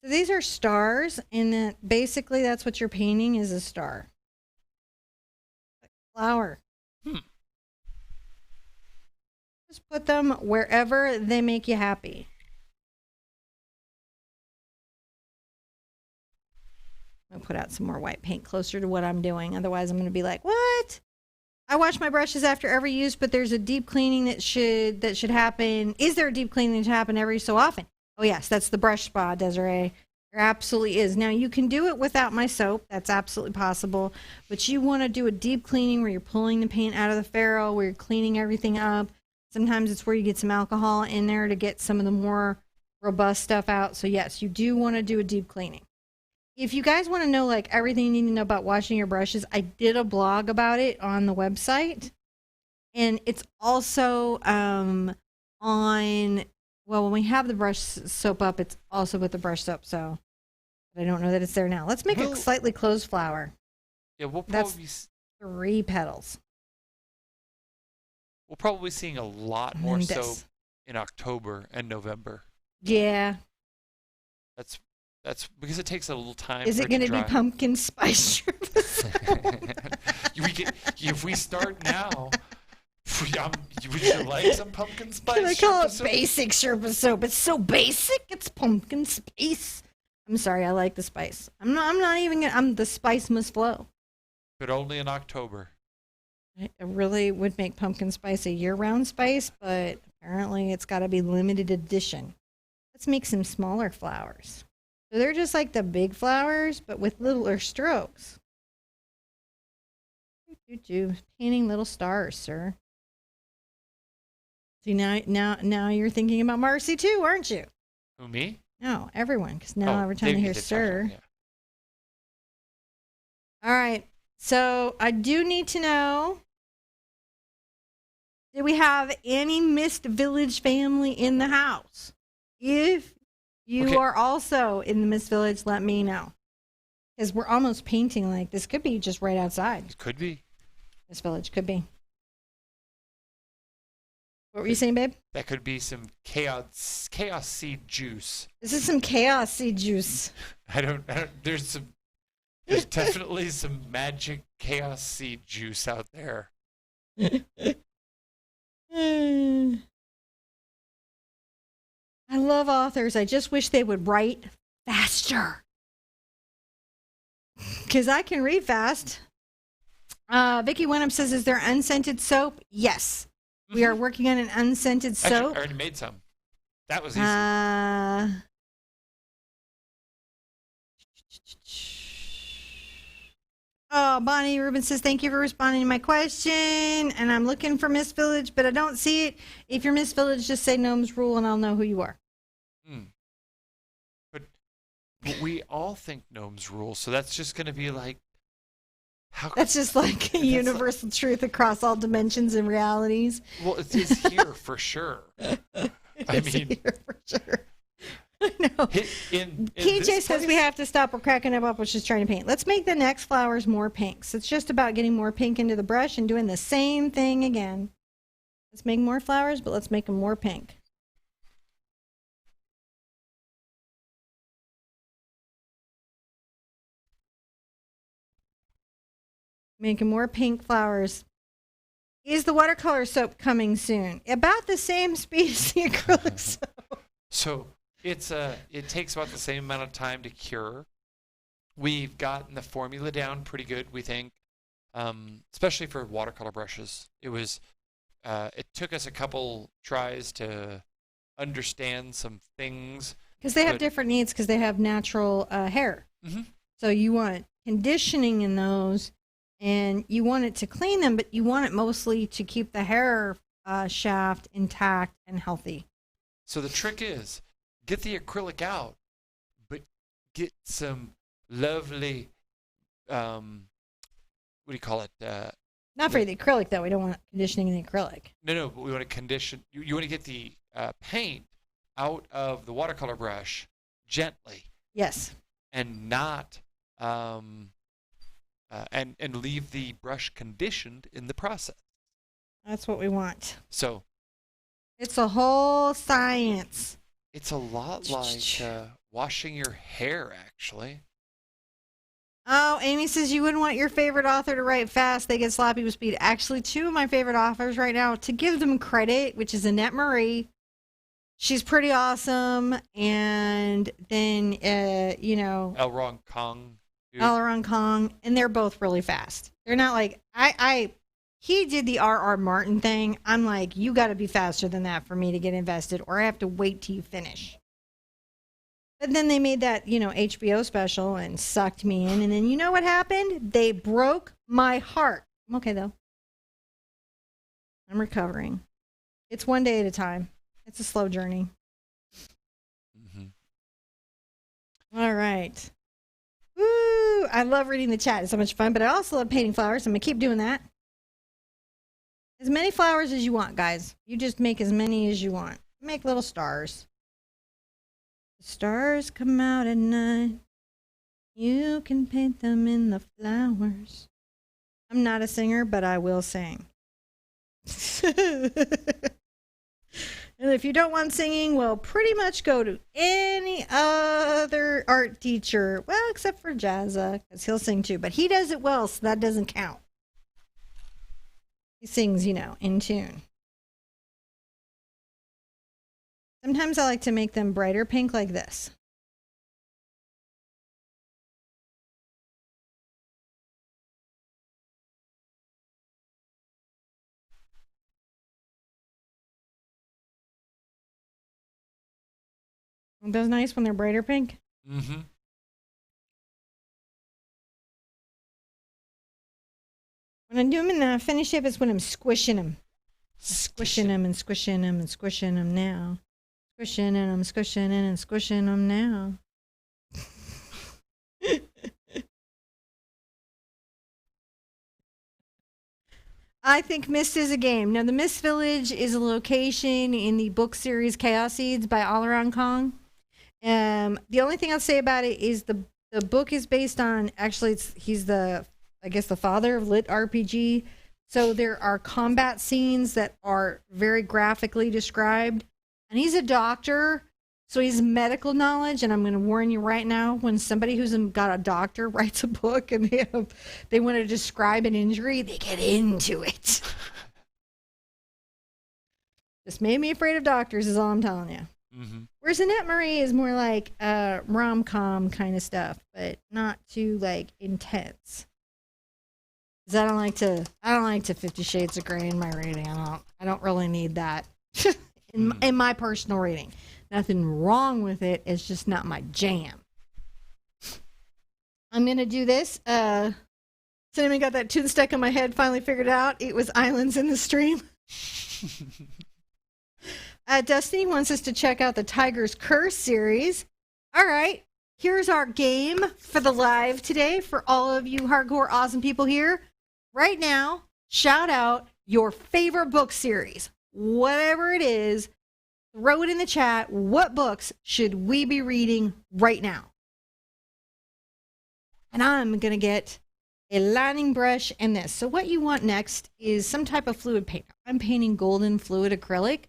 S1: So these are stars, and that basically that's what you're painting is a star. Flower. Just put them wherever they make you happy. I'm going to put out some more white paint closer to what I'm doing. Otherwise, I'm going to be like, what? I wash my brushes after every use, but there's a deep cleaning that should happen. Is there a deep cleaning to happen every so often? Oh, yes, that's the brush spa, Desiree. There absolutely is. Now, you can do it without my soap. That's absolutely possible. But you want to do a deep cleaning where you're pulling the paint out of the ferrule, where you're cleaning everything up. Sometimes it's where you get some alcohol in there to get some of the more robust stuff out. So, yes, you do want to do a deep cleaning. If you guys want to know like everything you need to know about washing your brushes, I did a blog about it on the website. And it's also on, well, when we have the brush soap up, it's also with the brush soap. So I don't know that it's there now. Let's make a slightly closed flower.
S2: Yeah, we'll probably
S1: That's 3 petals.
S2: We'll probably be seeing a lot more soap in October and November.
S1: Yeah.
S2: That's because it takes a little time.
S1: Is it going to be pumpkin spice?
S2: If we start now, would you like some pumpkin spice?
S1: Can I call it basic Sherpa soap? It's so basic. It's pumpkin spice. I'm sorry. I like the spice. I'm not even gonna. The spice must flow.
S2: But only in October.
S1: I really would make pumpkin spice a year-round spice, but apparently it's got to be limited edition. Let's make some smaller flowers. So they're just like the big flowers, but with littler strokes. Painting little stars, sir. See, now you're thinking about Marcy too, aren't you?
S2: Who, me?
S1: No, everyone, because now every time I hear sir. All right, so I do need to know, do we have any Mist Village family in the house? If you are also in the Mist Village, let me know. Because we're almost painting like this could be just right outside.
S2: It could be.
S1: Mist Village could be. What were you saying, babe?
S2: That could be some chaos seed juice.
S1: This is some chaos seed juice.
S2: I don't there's definitely some magic chaos seed juice out there.
S1: I love authors. I just wish they would write faster. Because I can read fast. Vicki Wenham says, is there unscented soap? Yes. We are working on an unscented soap.
S2: Actually, I already made some. That was easy.
S1: Oh, Bonnie Rubin says, thank you for responding to my question. And I'm looking for Mist Village, but I don't see it. If you're Mist Village, just say Gnome's Rule and I'll know who you are.
S2: But we all think Gnome's Rule, so that's just going to be like...
S1: That's just like a universal truth across all dimensions and realities.
S2: Well, it is here for sure. I mean...
S1: Here for sure. No.
S2: In
S1: TJ
S2: this
S1: says we
S2: place-
S1: have to stop. We're cracking him up. We're just trying to paint. Let's make the next flowers more pinks. It's just about getting more pink into the brush and doing the same thing again. Let's make more flowers, but let's make them more pink. Making more pink flowers. Is the watercolor soap coming soon? About the same speed as the acrylic soap.
S2: So it takes about the same amount of time to cure. We've gotten the formula down pretty good, we think, especially for watercolor brushes. It took us a couple tries to understand some things.
S1: Because they have different needs because they have natural hair.
S2: Mm-hmm.
S1: So you want conditioning in those, and you want it to clean them, but you want it mostly to keep the hair shaft intact and healthy.
S2: So the trick is get the acrylic out, but get some lovely, what do you call it?
S1: Not for the acrylic, though. We don't want conditioning in the acrylic.
S2: No, but we want to condition. You want to get the paint out of the watercolor brush gently.
S1: Yes.
S2: And not, and leave the brush conditioned in the process.
S1: That's what we want.
S2: So
S1: it's a whole science.
S2: It's a lot like washing your hair, actually.
S1: Oh, Amy says you wouldn't want your favorite author to write fast. They get sloppy with speed. Actually, two of my favorite authors right now, to give them credit, which is Annette Marie. She's pretty awesome. And then,
S2: L. Ron Kong.
S1: Ron Kong. And they're both really fast. They're not like, he did the R.R. Martin thing. I'm like, you got to be faster than that for me to get invested, or I have to wait till you finish. But then they made that, HBO special and sucked me in. And then you know what happened? They broke my heart. I'm okay, though. I'm recovering. It's one day at a time. It's a slow journey. Mm-hmm. All right. Woo! I love reading the chat. It's so much fun. But I also love painting flowers. I'm going to keep doing that. As many flowers as you want, guys. You just make as many as you want. Make little stars. The stars come out at night. You can paint them in the flowers. I'm not a singer, but I will sing. And if you don't want singing, well, pretty much go to any other art teacher. Well, except for Jazza, because he'll sing too. But he does it well, so that doesn't count. He sings, in tune. Sometimes I like to make them brighter pink like this. Aren't those nice when they're brighter pink?
S2: Mm-hmm.
S1: When I'm doing them in the finish shape, it's when I'm squishing them. Squishing them and squishing them and squishing them now. Squishing and I'm squishing and squishing them now. I think Mist is a game. Now, the Mist Village is a location in the book series Chaos Seeds by Ron Kong. The only thing I'll say about it is the book is based on, actually, he's the father of lit RPG. So there are combat scenes that are very graphically described. And he's a doctor, so he's medical knowledge. And I'm going to warn you right now, when somebody who's got a doctor writes a book and they want to describe an injury, they get into it. Just made me afraid of doctors is all I'm telling you. Mm-hmm. Whereas Annette Marie is more like rom-com kind of stuff, but not too intense. Because I don't like to 50 Shades of Grey in my reading. I don't really need that in my personal reading. Nothing wrong with it. It's just not my jam. I'm gonna do this. Cinnamon got that tune stuck in my head. Finally figured it out. It was Islands in the Stream. Destiny wants us to check out the Tiger's Curse series. All right. Here's our game for the live today for all of you hardcore awesome people here. Right now, shout out your favorite book series, whatever it is. throw it in the chat. What books should we be reading right now? And I'm going to get a lining brush and this. So what you want next is some type of fluid paint. I'm painting golden fluid acrylic.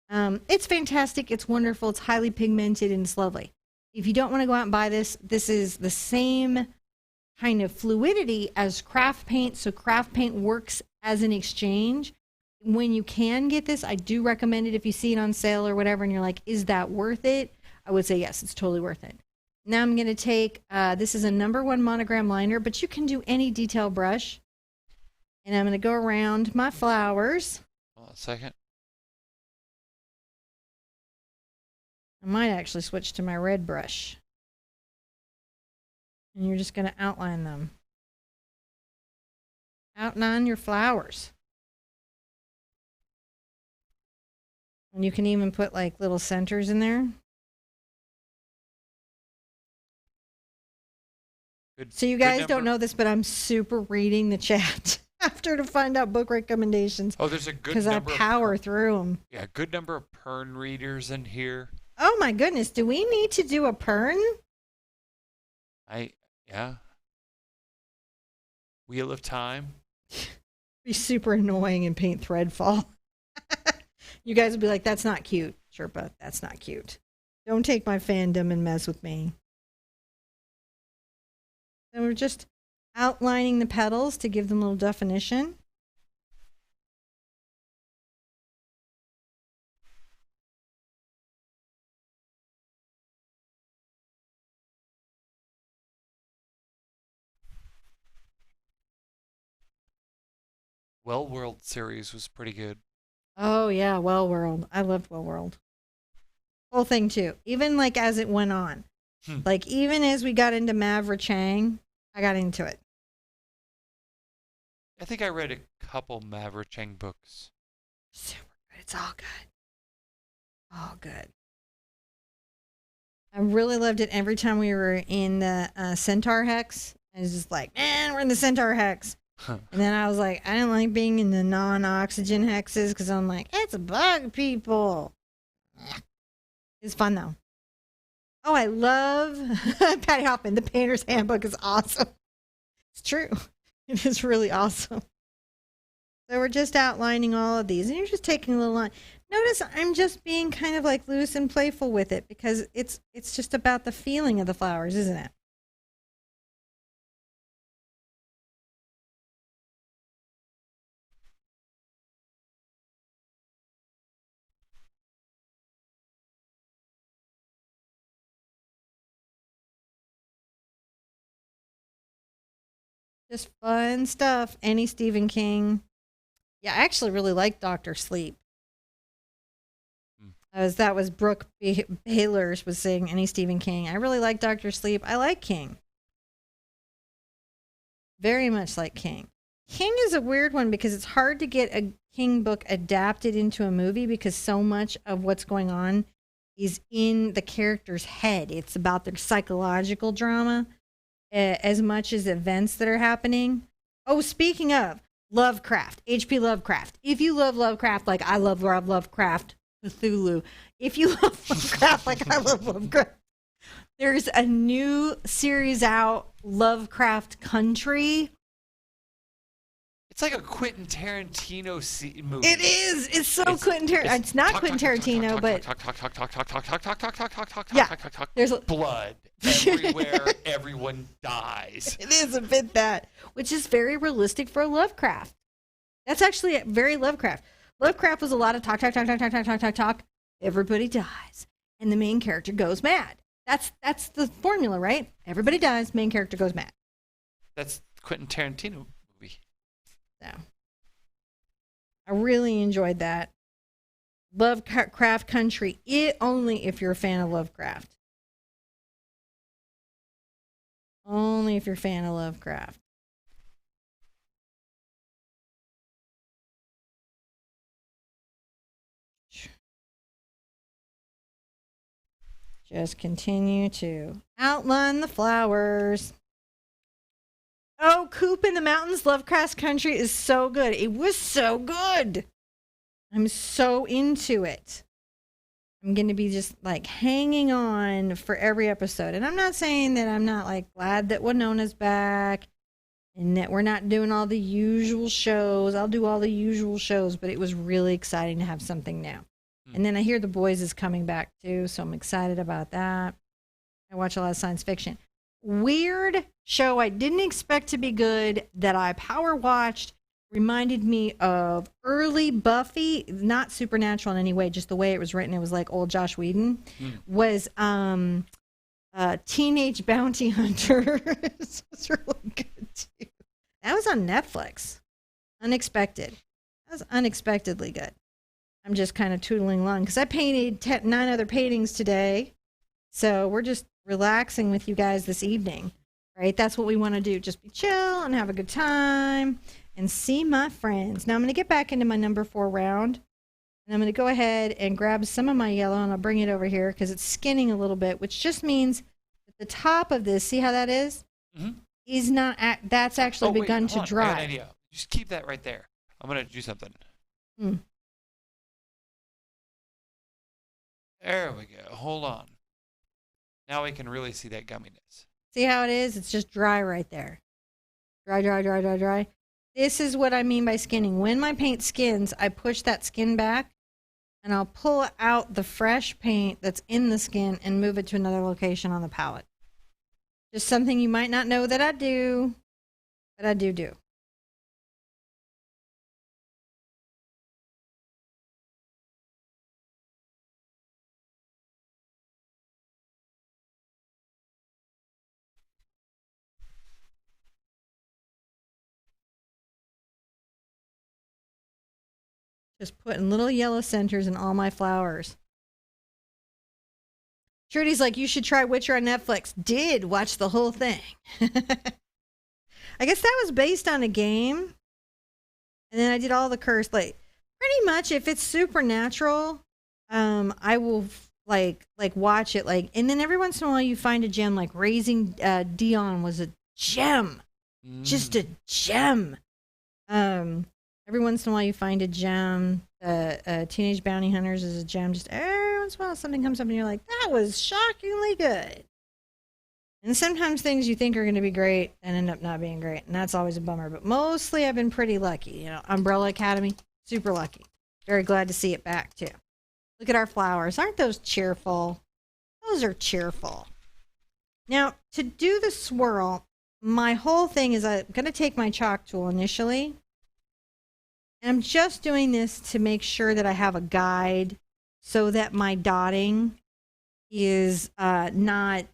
S1: It's fantastic. It's wonderful. It's highly pigmented and it's lovely. If you don't want to go out and buy this, this is the same kind of fluidity as craft paint. So craft paint works as an exchange. When you can get this, I do recommend it if you see it on sale or whatever and you're like, is that worth it? I would say yes, it's totally worth it. Now I'm going to take, this is a #1 monogram liner, but you can do any detail brush. And I'm going to go around my flowers.
S2: Hold on a second.
S1: I might actually switch to my red brush. And you're just going to outline them. Outline your flowers. And you can even put like little centers in there.
S2: Good,
S1: So you guys don't know this, but I'm super reading the chat after to find out book recommendations.
S2: Oh, there's a good
S1: because I power through them.
S2: Yeah, good number of Pern readers in here.
S1: Oh my goodness, do we need to do a Pern?
S2: Yeah. Wheel of Time.
S1: Be super annoying and paint thread fall. You guys would be like, that's not cute, Sherpa. That's not cute. Don't take my fandom and mess with me. And we're just outlining the petals to give them a little definition.
S2: Well World series was pretty good.
S1: Oh yeah, Well World. I loved Well World. Whole thing too. Even like as it went on. Like even as we got into Maverick Chang, I got into it.
S2: I think I read a couple Maverick Chang books.
S1: Super good. It's all good. All good. I really loved it every time we were in the Centaur Hex. I was just like, man, we're in the Centaur Hex. And then I was like, I don't like being in the non-oxygen hexes because I'm like, it's bug people. It's fun though. Oh, I love Patty Hoffman. The Painter's Handbook is awesome. It's true. It is really awesome. So we're just outlining all of these, and you're just taking a little line. Notice I'm just being kind of like loose and playful with it because it's just about the feeling of the flowers, isn't it? Just fun stuff. Any Stephen King. Yeah, I actually really like Dr. Sleep. That was Brooke Baylor's was saying any Stephen King. I really like Dr. Sleep. I like King. Very much like King. King is a weird one because it's hard to get a King book adapted into a movie because so much of what's going on is in the character's head. It's about their psychological drama as much as events that are happening. Oh, speaking of Lovecraft, H.P. Lovecraft. If you love Lovecraft like I love Lovecraft, Cthulhu. If you love Lovecraft like I love Lovecraft, there's a new series out, Lovecraft Country.
S2: It's like a Quentin Tarantino movie.
S1: It is. It's so Quentin Tarantino. It's not Quentin Tarantino, but yeah, there's
S2: blood everywhere. Everyone dies.
S1: It is a bit that, which is very realistic for Lovecraft. That's actually very Lovecraft. Lovecraft was a lot of talk. Everybody dies, and the main character goes mad. That's the formula, right? Everybody dies, main character goes mad.
S2: That's Quentin Tarantino movie.
S1: So, I really enjoyed that. Lovecraft Country. Only if you're a fan of Lovecraft. Only if you're a fan of Lovecraft. Just continue to outline the flowers. Oh, Coop in the Mountains, Lovecraft Country is so good. It was so good. I'm so into it. I'm going to be just like hanging on for every episode. And I'm not saying that I'm not like glad that Winona's back and that we're not doing all the usual shows. I'll do all the usual shows, but it was really exciting to have something new. And then I hear The Boys is coming back too, so I'm excited about that. I watch a lot of science fiction. Weird show I didn't expect to be good that I power watched. Reminded me of early Buffy, not supernatural in any way, just the way it was written. It was like old Josh Whedon. Was Teenage Bounty Hunter. It was really good too. That was on Netflix. Unexpected. That was unexpectedly good. I'm just kind of tootling along because I painted 9 other paintings today. So we're just relaxing with you guys this evening, right? That's what we want to do. Just be chill and have a good time and see my friends. Now I'm going to get back into my number 4 round. And I'm going to go ahead and grab some of my yellow and I'll bring it over here because it's skinning a little bit, which just means that the top of this, see how that is? Is not, that's actually begun to dry.
S2: I got an idea. Just keep that right there. I'm going to do something. There we go. Hold on. Now we can really see that gumminess.
S1: See how it is? It's just dry right there. Dry, dry, dry, dry, dry. This is what I mean by skinning. When my paint skins, I push that skin back and I'll pull out the fresh paint that's in the skin and move it to another location on the palette. Just something you might not know that I do, but I do. Just putting little yellow centers in all my flowers. Trudy's like, you should try Witcher on Netflix. Did watch the whole thing. I guess that was based on a game. And then I did all the curse. Like, pretty much if it's supernatural, I will like watch it. Like, and then every once in a while you find a gem. Like Raising Dion was a gem. Just a gem. Every once in a while you find a gem. Teenage Bounty Hunters is a gem. Just every once in a while something comes up and you're like, that was shockingly good. And sometimes things you think are going to be great and end up not being great. And that's always a bummer. But mostly I've been pretty lucky. You know, Umbrella Academy, super lucky. Very glad to see it back too. Look at our flowers. Aren't those cheerful? Those are cheerful. Now, to do the swirl, my whole thing is I'm going to take my chalk tool initially. And I'm just doing this to make sure that I have a guide so that my dotting is not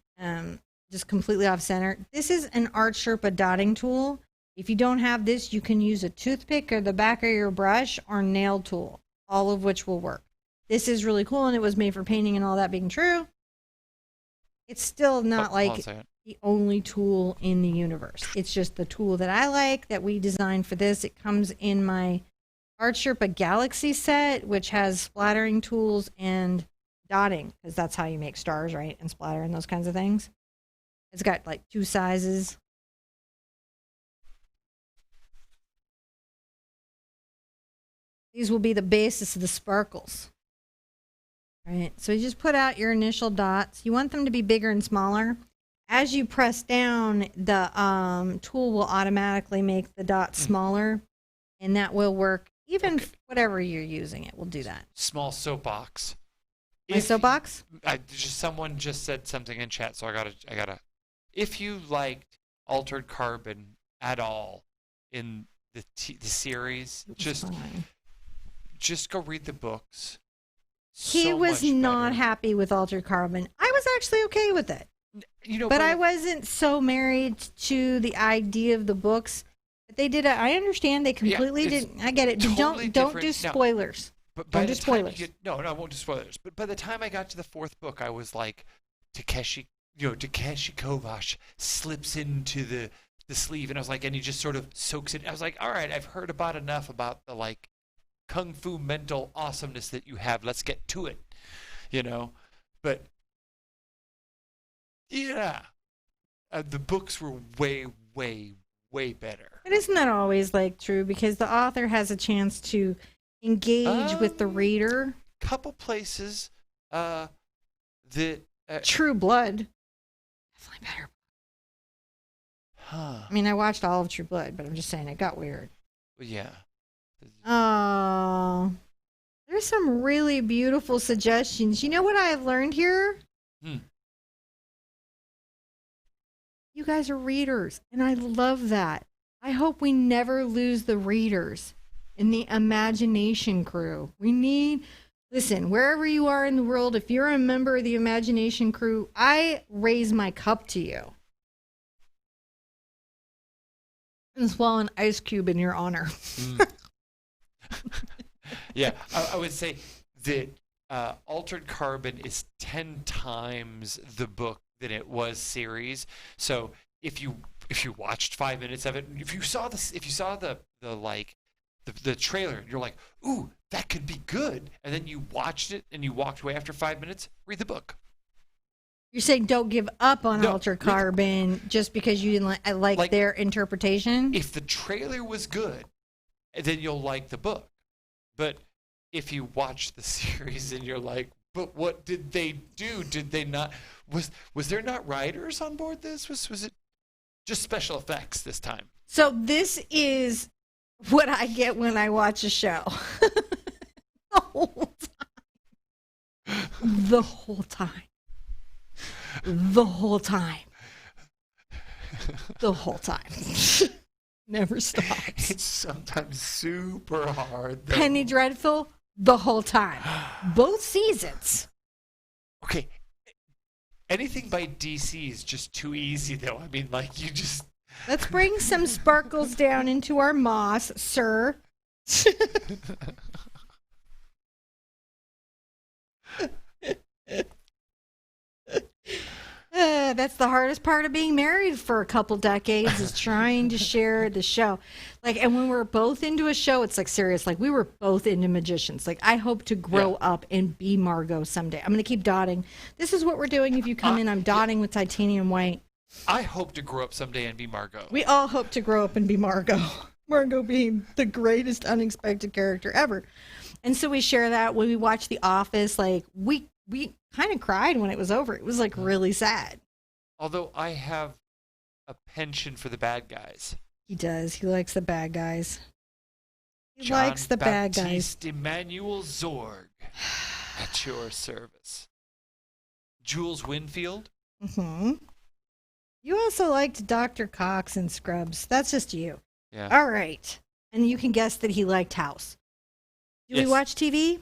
S1: just completely off center. This is an Art Sherpa dotting tool. If you don't have this, you can use a toothpick or the back of your brush or nail tool, all of which will work. This is really cool, and it was made for painting and all that being true. It's still not like the only tool in the universe. It's just the tool that I like that we designed for this. It comes in my Art Sherpa Galaxy set, which has splattering tools and dotting, because that's how you make stars, right? And splatter and those kinds of things. It's got like 2 sizes. These will be the basis of the sparkles. Right, so you just put out your initial dots. You want them to be bigger and smaller. As you press down, the tool will automatically make the dots smaller, and that will work. Even whatever you're using, it will do that.
S2: Small soapbox.
S1: My soapbox?
S2: Someone just said something in chat, so I gotta. If you liked Altered Carbon at all in the series, just go read the books.
S1: He was not happy with Altered Carbon. I was actually okay with it. But I wasn't so married to the idea of the books. But they did. I understand they completely didn't. I get it. Totally don't do spoilers.
S2: But don't do spoilers. No, I won't do spoilers. But by the time I got to the 4th book, I was like, Takeshi Kovacs slips into the sleeve, and I was like, and he just sort of soaks it. I was like, all right, I've heard about enough about the like kung fu mental awesomeness that you have. Let's get to it, But yeah, the books were way, way, way better.
S1: But isn't that always like true? Because the author has a chance to engage with the reader.
S2: Couple places, The
S1: True Blood. Definitely better.
S2: huh.
S1: I mean, I watched all of True Blood, but I'm just saying it got weird.
S2: Yeah.
S1: Oh, there's some really beautiful suggestions. You know what I've learned here?
S2: Hmm.
S1: You guys are readers, and I love that. I hope we never lose the readers in the imagination crew. Listen, wherever you are in the world, if you're a member of the imagination crew, I raise my cup to you and swallow an ice cube in your honor.
S2: Yeah, I would say that Altered Carbon is 10 times the book than it was series. So if you watched 5 minutes of it, if you saw the trailer, you're like, ooh, that could be good, and then you watched it and you walked away after 5 minutes, read the book.
S1: You're saying don't give up on
S2: No,
S1: Altered Carbon just because you didn't like their interpretation?
S2: If the trailer was good, then you'll like the book. But if you watch the series and you're like, but what did they do? Did they not? Was there not writers on board this? Was it just special effects this time?
S1: So this is what I get when I watch a show. The whole time. The whole time. The whole time. The whole time. Never stops.
S2: It's sometimes super hard, though.
S1: Penny Dreadful, the whole time. Both seasons.
S2: Okay. Anything by DC is just too easy, though. I mean, like, you just...
S1: Let's bring some sparkles down into our moss, sir. That's the hardest part of being married for a couple decades is trying to share the show. Like, and when we're both into a show, it's like serious. Like, we were both into magicians. Like, I hope to grow up and be Margot someday. I'm going to keep dotting. This is what we're doing. If you come in, I'm dotting with titanium white.
S2: I hope to grow up someday and be Margot.
S1: We all hope to grow up and be Margot. Margot being the greatest unexpected character ever. And so we share that when we watch The Office. Like, we kind of cried when it was over. It was like really sad.
S2: Although I have a penchant for the bad guys.
S1: He does. He likes the bad guys. He
S2: John
S1: likes the bad guys.
S2: Baptiste Emmanuel Zorg at your service. Jules Winfield.
S1: Mm-hmm. You also liked Dr. Cox and Scrubs. That's just you.
S2: Yeah.
S1: All right. And you can guess that he liked House. Do we watch TV?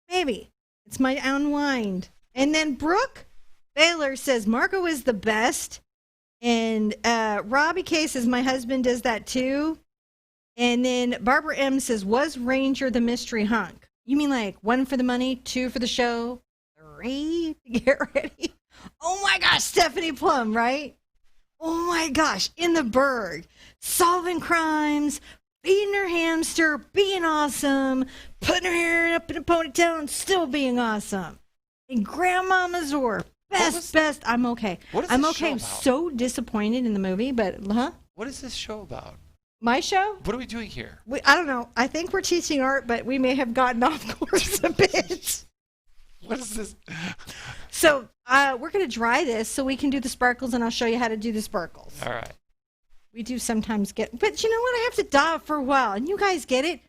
S1: Maybe. It's my unwind. And then Brooke Baylor says Margot is the best. And Robbie K says my husband does that too. And then Barbara M says, was Ranger the mystery hunk? You mean like 1 for the money, 2 for the show, 3 to get ready? Oh my gosh, Stephanie Plum, right? Oh my gosh, in the Berg, solving crimes, feeding her hamster, being awesome, putting her hair up in a ponytail and still being awesome. And Grandma Mazur, best, I'm okay. I'm okay. I'm so disappointed in the movie, but
S2: What is this show about?
S1: My show?
S2: What are we doing here?
S1: I don't know. I think we're teaching art, but we may have gotten off course a bit.
S2: What is this?
S1: So we're going to dry this so we can do the sparkles, and I'll show you how to do the sparkles.
S2: All right.
S1: We do sometimes but you know what? I have to dot for a while, and you guys get it?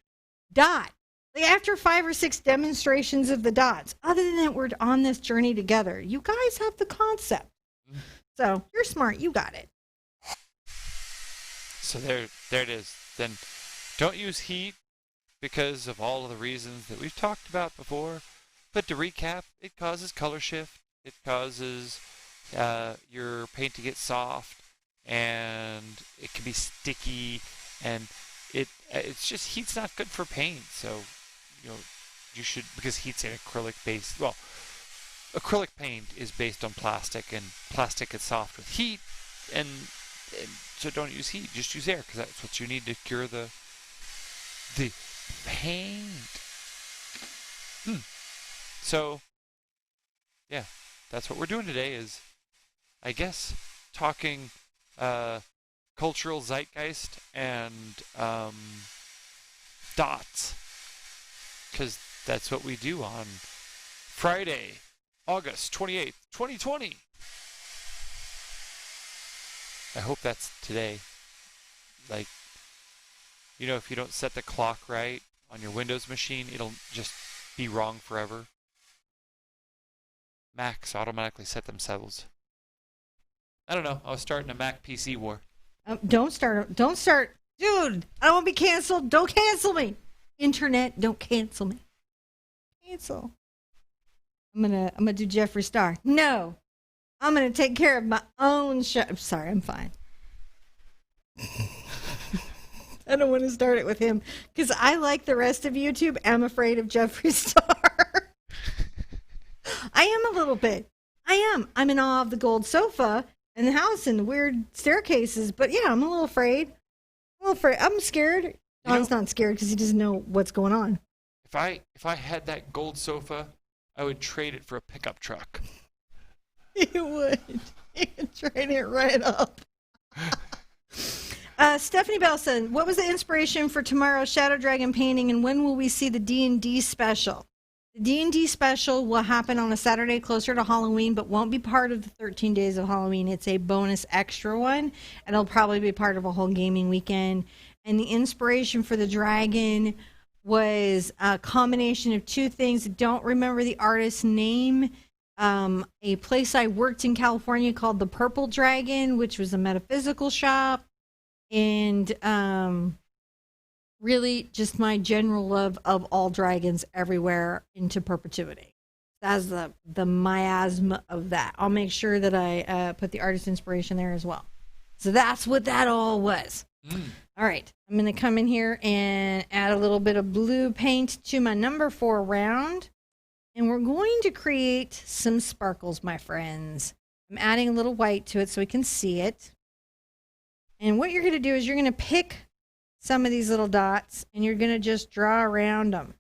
S1: Dot. Like after 5 or 6 demonstrations of the dots, other than that, we're on this journey together. You guys have the concept. So you're smart. You got it.
S2: So there it is. Then don't use heat because of all of the reasons that we've talked about before. But to recap, it causes color shift. It causes your paint to get soft, and it can be sticky, and it's just heat's not good for paint. So you should, because heat's an acrylic based. Well, acrylic paint is based on plastic, and plastic gets soft with heat, and so don't use heat. Just use air because that's what you need to cure the paint. So, yeah, that's what we're doing today is, I guess, talking cultural zeitgeist and dots, because that's what we do on Friday August 28th, 2020. I hope that's today. Like, if you don't set the clock right on your Windows machine, it'll just be wrong forever. Macs automatically set themselves. I don't know. I was starting a Mac PC war.
S1: Don't start. Dude, I don't want to be canceled. Don't cancel me. Internet, don't cancel me. Cancel. I'm gonna do Jeffree Star. No. I'm gonna take care of my own show. I'm sorry, I'm fine. I don't want to start it with him because I like the rest of YouTube. I'm afraid of Jeffree Star. I am a little bit. I am. I'm in awe of the gold sofa and the house and the weird staircases. But yeah, I'm a little afraid. I'm scared. Don's not scared because he doesn't know what's going on.
S2: If I had that gold sofa, I would trade it for a pickup truck.
S1: You would. You could trade it right up. Stephanie Belson, what was the inspiration for tomorrow's Shadow Dragon painting, and when will we see the D&D special? The D&D special will happen on a Saturday closer to Halloween, but won't be part of the 13 days of Halloween. It's a bonus extra one, and it'll probably be part of a whole gaming weekend. And the inspiration for the dragon was a combination of two things. Don't remember the artist's name. A place I worked in California called the Purple Dragon, which was a metaphysical shop. And really just my general love of all dragons everywhere into perpetuity. That's the miasma of that. I'll make sure that I put the artist inspiration there as well. So that's what that all was. All right. I'm going to come in here and add a little bit of blue paint to my number 4 round. And we're going to create some sparkles, my friends. I'm adding a little white to it so we can see it. And what you're going to do is you're going to pick some of these little dots and you're going to just draw around them.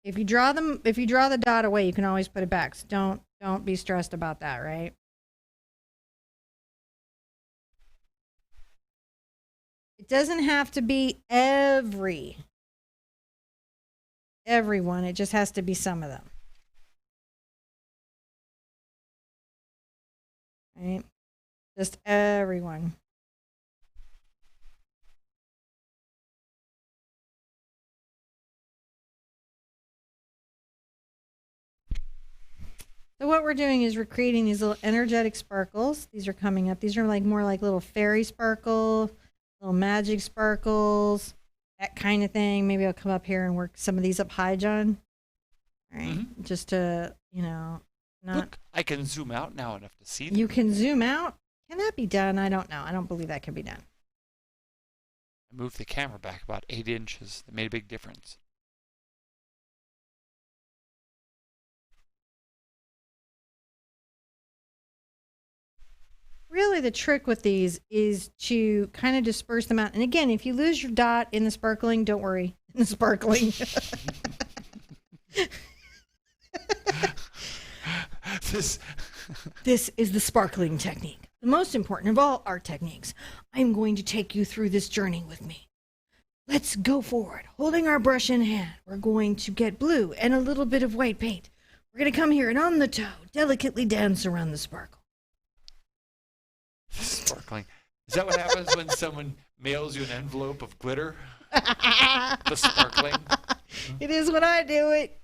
S1: If you draw the dot away, you can always put it back. So don't be stressed about that, right? It doesn't have to be everyone. It just has to be some of them. Right? Just everyone. So what we're doing is we're creating these little energetic sparkles. These are coming up. These are more like little fairy sparkle, little magic sparkles, that kind of thing. Maybe I'll come up here and work some of these up high, John. All right. Mm-hmm. Just to, not.
S2: Look, I can zoom out now enough to see them.
S1: You can zoom out? Can that be done? I don't know. I don't believe that can be done.
S2: I moved the camera back about 8 inches. That made a big difference.
S1: Really, the trick with these is to kind of disperse them out. And again, if you lose your dot in the sparkling, don't worry. In the sparkling. This is the sparkling technique. The most important of all art techniques. I'm going to take you through this journey with me. Let's go forward. Holding our brush in hand, we're going to get blue and a little bit of white paint. We're going to come here and on the toe, delicately dance around the sparkle.
S2: Sparkling. Is that what happens when someone mails you an envelope of glitter? The sparkling?
S1: It is when I do it.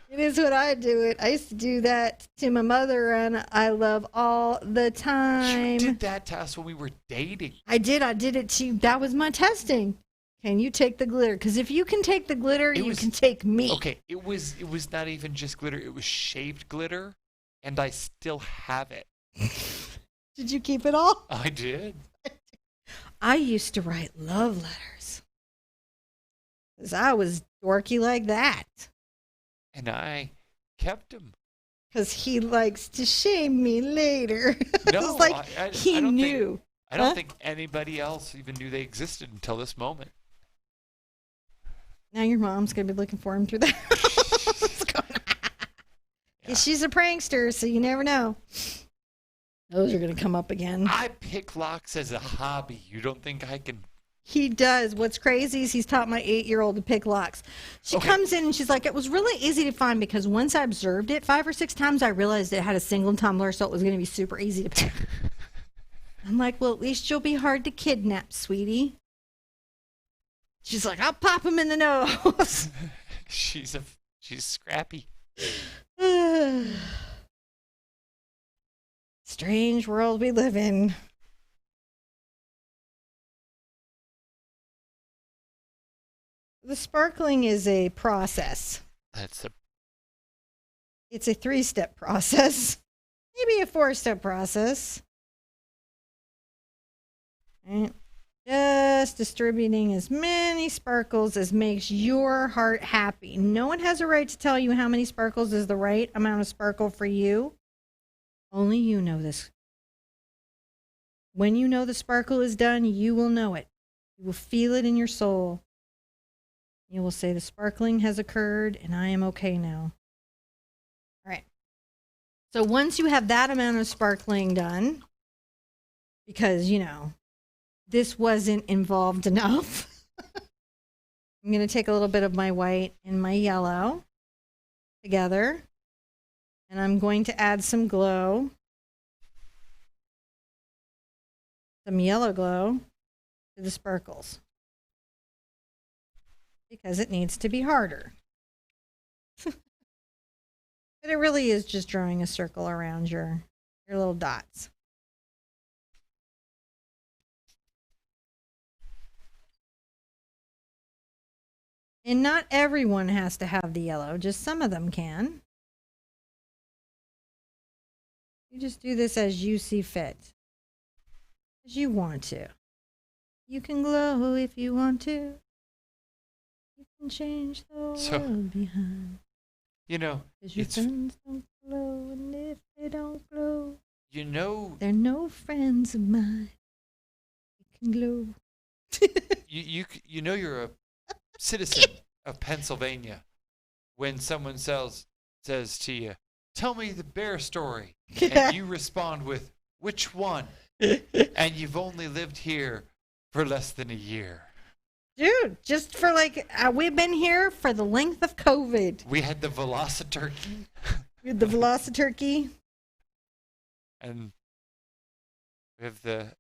S1: It is when I do it. I used to do that to my mother, and I love all the time.
S2: You did that to us when we were dating.
S1: I did it to you. That was my testing. Can you take the glitter? Because if you can take the glitter, you can take me.
S2: Okay, it was not even just glitter. It was shaved glitter, and I still have it.
S1: Did you keep it all?
S2: I did.
S1: I used to write love letters. Because I was dorky like that.
S2: And I kept him.
S1: Because he likes to shame me later.
S2: No,
S1: it's like he knew.
S2: I don't think anybody else even knew they existed until this moment.
S1: Now your mom's going to be looking for him through the house. Yeah. She's a prankster, so you never know. Those are going to come up again.
S2: I pick locks as a hobby. You don't think I can
S1: He does. What's crazy is he's taught my 8-year-old to pick locks. She comes in and she's like, it was really easy to find because once I observed it 5 or 6 times, I realized it had a single tumbler, so it was going to be super easy to pick. I'm like, well, at least you'll be hard to kidnap, sweetie. She's like, I'll pop him in the nose.
S2: She's scrappy.
S1: Strange world we live in. The sparkling is a process. It's a 3-step process. Maybe a 4-step process. Right. Just distributing as many sparkles as makes your heart happy. No one has a right to tell you how many sparkles is the right amount of sparkle for you. Only you know this. When you know the sparkle is done, you will know it. You will feel it in your soul. You will say the sparkling has occurred and I am okay now. All right. So once you have that amount of sparkling done, because, this wasn't involved enough, I'm going to take a little bit of my white and my yellow together, and I'm going to add some glow, some yellow glow to the sparkles. Because it needs to be harder. But it really is just drawing a circle around your little dots. And not everyone has to have the yellow, just some of them can. You just do this as you see fit, as you want to. You can glow if you want to. You can change the world behind. Because your friends don't glow, and if they don't glow, they're no friends of mine. You can glow.
S2: You're a citizen of Pennsylvania when someone says to you, tell me the bear story. And you respond with, which one? And you've only lived here for less than a year.
S1: Dude, just for we've been here for the length of COVID.
S2: We had the Velociturkey.
S1: And
S2: we have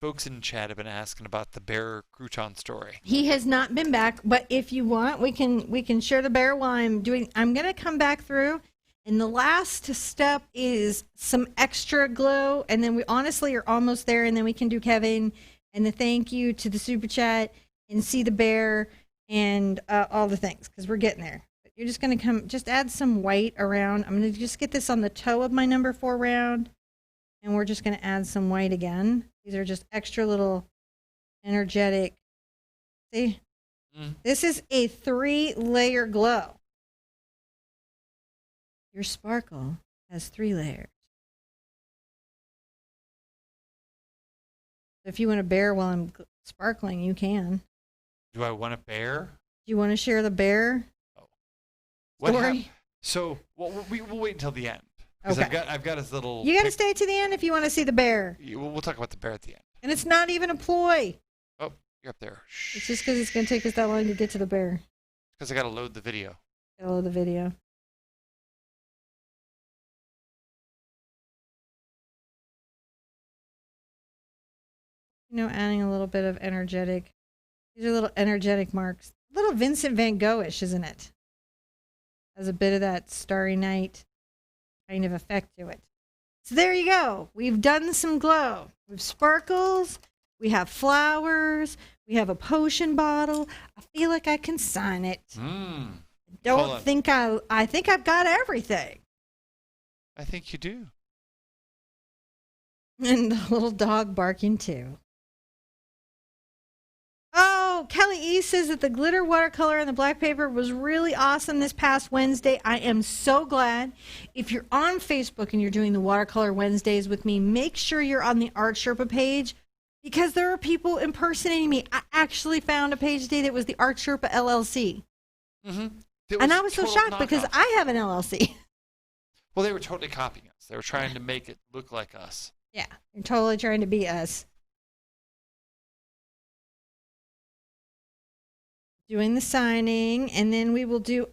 S2: folks in chat have been asking about the bear crouton story.
S1: He has not been back, but if you want, we can share the bear while I'm going to come back through. And the last step is some extra glow, and then we honestly are almost there, and then we can do Kevin and the thank you to the super chat and see the bear and all the things, because we're getting there. But you're just going to just add some white around. I'm going to just get this on the toe of my number 4 round, and we're just going to add some white again. These are just extra little energetic. See? This is a 3-layer glow. Your sparkle has 3 layers. If you want a bear while I'm sparkling, you can.
S2: Do I want a bear?
S1: Do you want to share the bear story?
S2: So we'll wait until the end. Because
S1: Okay.
S2: I've got his little...
S1: You got to stay to the end if you want to see the bear.
S2: We'll talk about the bear at the end.
S1: And it's not even a ploy.
S2: Oh, you're up there. Shh.
S1: It's just because it's going to take us that long to get to the bear.
S2: Because I got to load the video.
S1: Gotta load the video. Adding a little bit of energetic. These are little energetic marks. A little Vincent van Gogh-ish, isn't it? Has a bit of that Starry Night kind of effect to it. So there you go. We've done some glow. We have sparkles. We have flowers. We have a potion bottle. I feel like I can sign it. I think I've got everything.
S2: I think you do.
S1: And the little dog barking too. Oh, Kelly E says that the glitter watercolor and the black paper was really awesome this past Wednesday. I am so glad. If you're on Facebook and you're doing the watercolor Wednesdays with me, make sure you're on the Art Sherpa page, because there are people impersonating me. I actually found a page today that was the Art Sherpa LLC. And I was so shocked because I have an LLC.
S2: Well, they were totally copying us. They were trying to make it look like us.
S1: Yeah, you're totally trying to be us. doing the signing, and then we will do,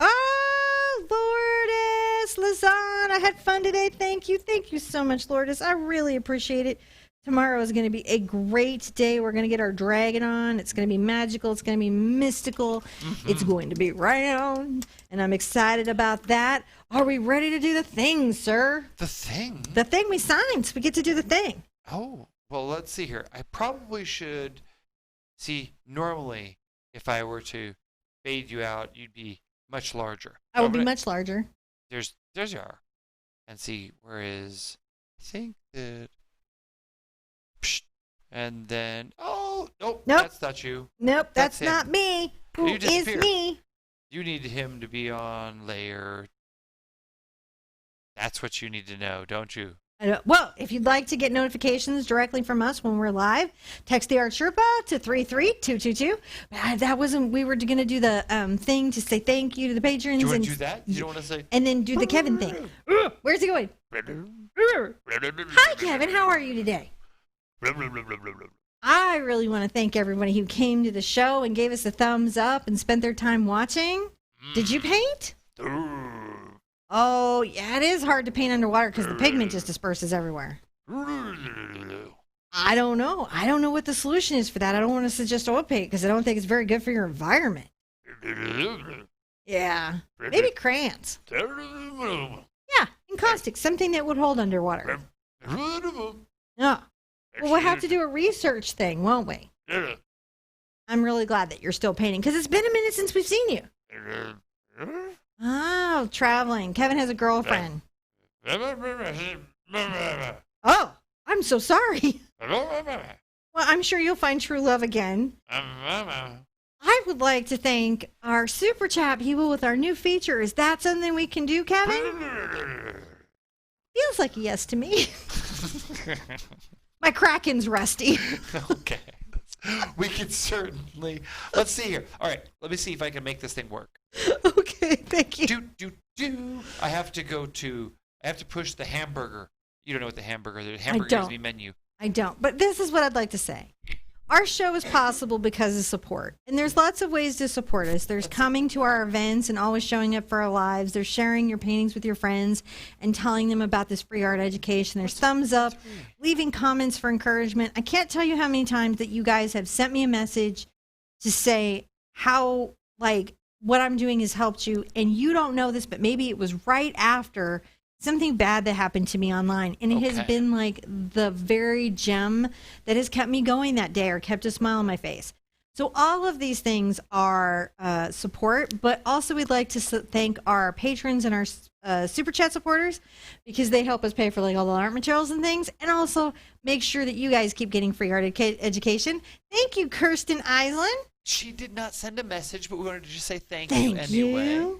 S1: Lourdes Lazan, I had fun today. Thank you so much, Lourdes. I really appreciate it. Tomorrow is going to be a great day. We're going to get our dragon on. It's going to be magical. It's going to be mystical. It's going to be round, and I'm excited about that. Are we ready to do the thing, sir?
S2: The thing?
S1: The thing we signed, so we get to do the thing.
S2: Oh, well, let's see here. I probably should see, normally, if I were to fade you out, you'd be much larger.
S1: I would be much larger.
S2: There's you are. And see, where is, I think that, and then, nope, that's not you.
S1: Nope, that's not me. Who is me?
S2: You need him to be on layer. That's what you need to know, don't you?
S1: Well, if you'd like to get notifications directly from us when we're live, text the Art Sherpa to 33222. We were going to do the thing to say thank you to the patrons.
S2: Do you want to do that? You don't want to say?
S1: And then do the Kevin thing. Where's he going? Hi, Kevin. How are you today? I really want to thank everybody who came to the show and gave us a thumbs up and spent their time watching. Did you paint? Oh, yeah, it is hard to paint underwater because the pigment just disperses everywhere. I don't know. I don't know what the solution is for that. I don't want to suggest oil paint because I don't think it's very good for your environment. Yeah, maybe crayons. Yeah, and caustic, something that would hold underwater. Yeah. Well, we'll have to do a research thing, won't we? I'm really glad that you're still painting because it's been a minute since we've seen you. Oh, traveling. Kevin has a girlfriend. Oh, I'm so sorry. Well, I'm sure you'll find true love again. I would like to thank our super chat people with our new feature. Is that something we can do, Kevin? Feels like a yes to me. My Kraken's rusty.
S2: Okay. We can certainly. Let's see here. All right. Let me see if I can make this thing work.
S1: Okay. Thank you.
S2: I have to push the hamburger. You don't know what the hamburger is. The hamburger is the menu.
S1: I don't. But this is what I'd like to say. Our show is possible because of support. And there's lots of ways to support us. There's coming to our events and always showing up for our lives. There's sharing your paintings with your friends and telling them about this free art education. There's thumbs up, leaving comments for encouragement. I can't tell you how many times that you guys have sent me a message to say how, what I'm doing has helped you. And you don't know this, but maybe it was right after something bad that happened to me online, and it has been like the very gem that has kept me going that day or kept a smile on my face. So all of these things are support, but also we'd like to thank our patrons and our super chat supporters because they help us pay for all the art materials and things, and also make sure that you guys keep getting free art education. Thank you, Kirsten Island.
S2: She did not send a message, but we wanted to just say thank you anyway.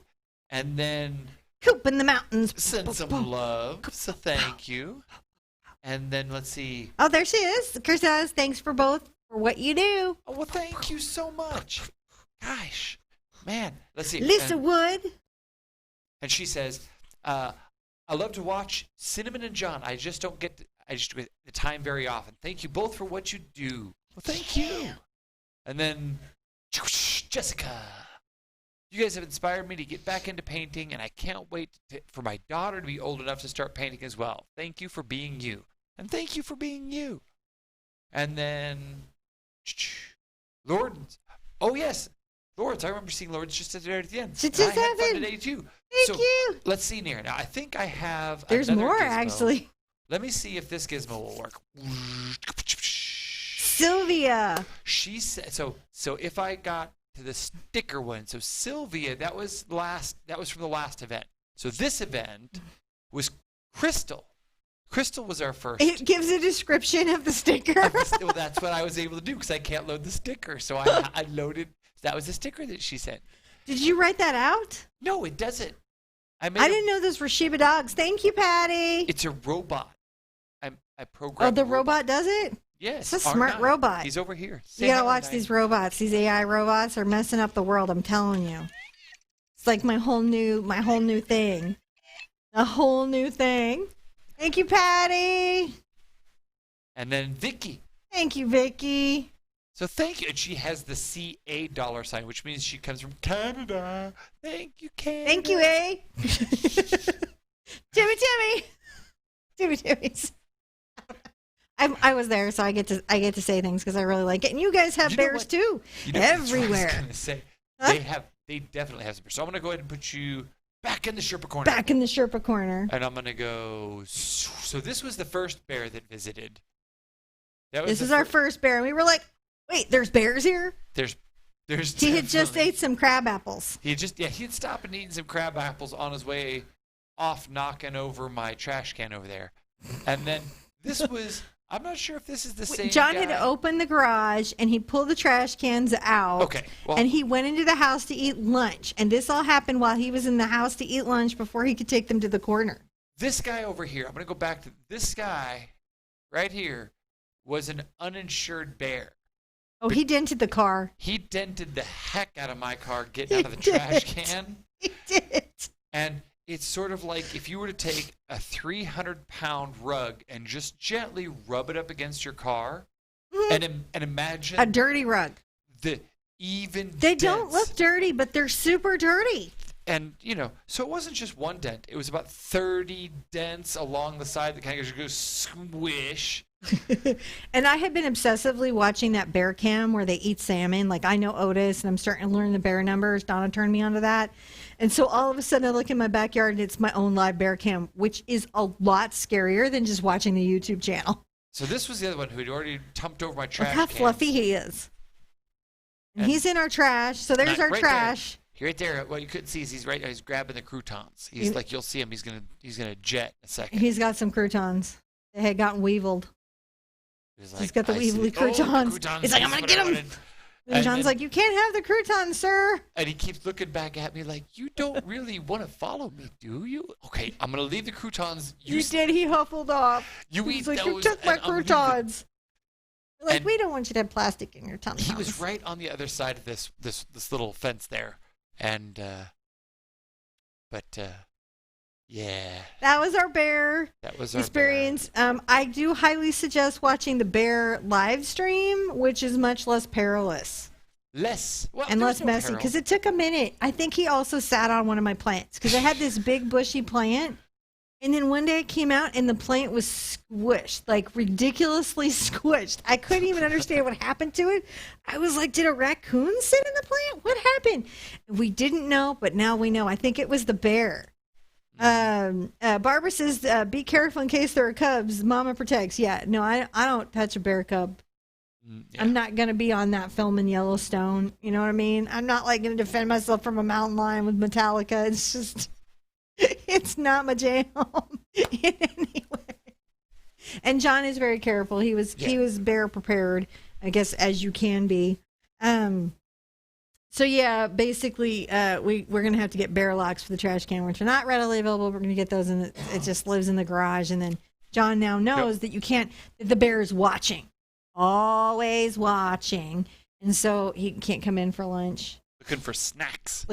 S2: And then
S1: Coop in the mountains.
S2: Send some love. So thank you. And then let's see.
S1: Oh, there she is. Kirsten says, thanks for what you do.
S2: Oh, well, thank you so much. Gosh, man. Let's see.
S1: Lisa Wood.
S2: And she says, I love to watch Cinnamon and John. I just don't get the time very often. Thank you both for what you do. Well, thank you. And then Jessica. You guys have inspired me to get back into painting, and I can't wait for my daughter to be old enough to start painting as well. Thank you for being you. And thank you for being you. And then Lourdes. Oh, yes. Lourdes. I remember seeing Lourdes just there at the end.
S1: She just
S2: had fun today, too.
S1: Thank you.
S2: Let's see, Nira. Now, I think I have
S1: There's more,
S2: gizmo.
S1: actually.
S2: Let me see if this gizmo will work.
S1: Sylvia.
S2: She said, so if I got to the sticker one. So Sylvia, that was from the last event. So this event was Crystal. Crystal was our first.
S1: It gives a description of the sticker.
S2: Well, that's what I was able to do because I can't load the sticker. So I loaded. That was the sticker that she sent.
S1: Did you write that out?
S2: No, it doesn't. I
S1: didn't know those were Shiba dogs. Thank you, Patty.
S2: It's a robot. I programmed.
S1: Oh, the robot does it?
S2: Yes.
S1: It's a smart robot.
S2: He's over here.
S1: You gotta watch these robots. These AI robots are messing up the world. I'm telling you. It's like my whole new thing. A whole new thing. Thank you, Patty.
S2: And then Vicky.
S1: Thank you, Vicky.
S2: So thank you. And she has the CA dollar sign, which means she comes from Canada. Thank you, Canada.
S1: Thank you, A. Timmy's. I was there, so I get to say things because I really like it. And you guys have bears too, everywhere.
S2: I was gonna say, they definitely have some bears. So I'm gonna go ahead and put you back in the Sherpa corner.
S1: Back in the Sherpa corner.
S2: And I'm gonna go. So this was the first bear that visited.
S1: This is our first bear, and we were like, "Wait, there's bears here."
S2: There's.
S1: He had just ate some crab apples.
S2: He'd stopped and eaten some crab apples on his way off, knocking over my trash can over there, and then this was. I'm not sure if this is the same
S1: John
S2: guy.
S1: had opened the garage, and he pulled the trash cans out.
S2: Okay. Well,
S1: and he went into the house to eat lunch. And this all happened while he was in the house to eat lunch before he could take them to the corner.
S2: This guy over here, I'm going to go back to this guy right here, was an uninsured bear.
S1: Oh, he dented the car.
S2: He dented the heck out of my car getting out of the trash can.
S1: He did.
S2: And it's sort of like if you were to take a 300-pound rug and just gently rub it up against your car and imagine
S1: a dirty rug.
S2: They
S1: don't look dirty, but they're super dirty.
S2: And, so it wasn't just one dent. It was about 30 dents along the side that kind of just goes squish.
S1: And I had been obsessively watching that bear cam where they eat salmon. Like, I know Otis, and I'm starting to learn the bear numbers. Donna turned me onto that. And so all of a sudden I look in my backyard and it's my own live bear cam, which is a lot scarier than just watching the YouTube channel.
S2: So this was the other one who had already tumped over my trash
S1: Look how
S2: cans.
S1: fluffy he is. And he's in our trash. So there's our trash.
S2: Right there. What you couldn't see is he's right. He's grabbing the croutons. He's like, you'll see him. He's gonna jet in a second.
S1: He's got some croutons. They had gotten weeviled. He's got the weevily croutons. He's like, I'm gonna get them. And John's like, you can't have the croutons, sir.
S2: And he keeps looking back at me like, you don't really want to follow me, do you? Okay, I'm gonna leave the croutons.
S1: You did. He huffled off.
S2: He's
S1: like, you took my croutons. Like, we don't want you to have plastic in your tum-tums.
S2: He was right on the other side of this little fence there. And, yeah.
S1: That was our bear experience. I do highly suggest watching the bear live stream, which is much less perilous. Less messy, because it took a minute. I think he also sat on one of my plants, because I had this big bushy plant. And then one day it came out and the plant was squished, like ridiculously squished. I couldn't even understand what happened to it. I was like, did a raccoon sit in the plant? What happened? We didn't know, but now we know. I think it was the bear. Barbara says, be careful in case there are cubs. Mama protects. Yeah, no, I don't touch a bear cub. Yeah. I'm not going to be on that film in Yellowstone. You know what I mean? I'm not like going to defend myself from a mountain lion with Metallica. It's just... It's not my jam in any way. And John is very careful. He was bear prepared, I guess, as you can be. So yeah, basically, we're gonna have to get bear locks for the trash can, which are not readily available. We're gonna get those, and it just lives in the garage. And then John now knows that you can't. That the bear is watching, always watching, and so he can't come in for lunch.
S2: Looking for snacks.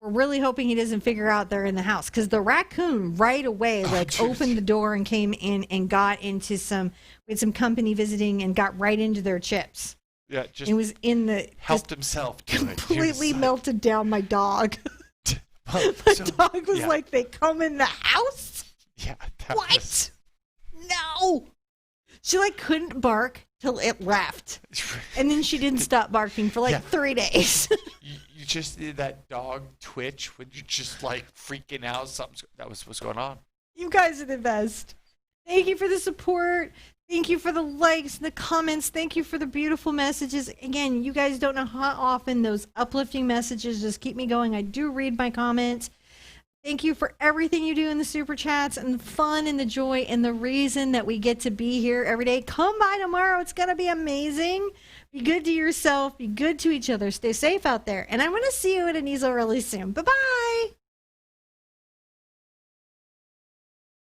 S1: We're really hoping he doesn't figure out they're in the house, because the raccoon right away opened the door and came in and got into we had some company visiting and got right into their chips.
S2: Yeah, just
S1: it was in the
S2: helped himself do
S1: completely melted down my dog. My dog was like, they come in the house?
S2: Yeah.
S1: What? No. She couldn't bark till it left. And then she didn't stop barking for 3 days.
S2: You just did that dog twitch when you just freaking out. That was what's going on.
S1: You guys are the best. Thank you for the support. Thank you for the likes and the comments. Thank you for the beautiful messages. Again, you guys don't know how often those uplifting messages just keep me going. I do read my comments. Thank you for everything you do in the super chats and the fun and the joy and the reason that we get to be here every day. Come by tomorrow. It's going to be amazing. Be good to yourself. Be good to each other. Stay safe out there. And I'm going to see you at Anizo really soon. Bye-bye.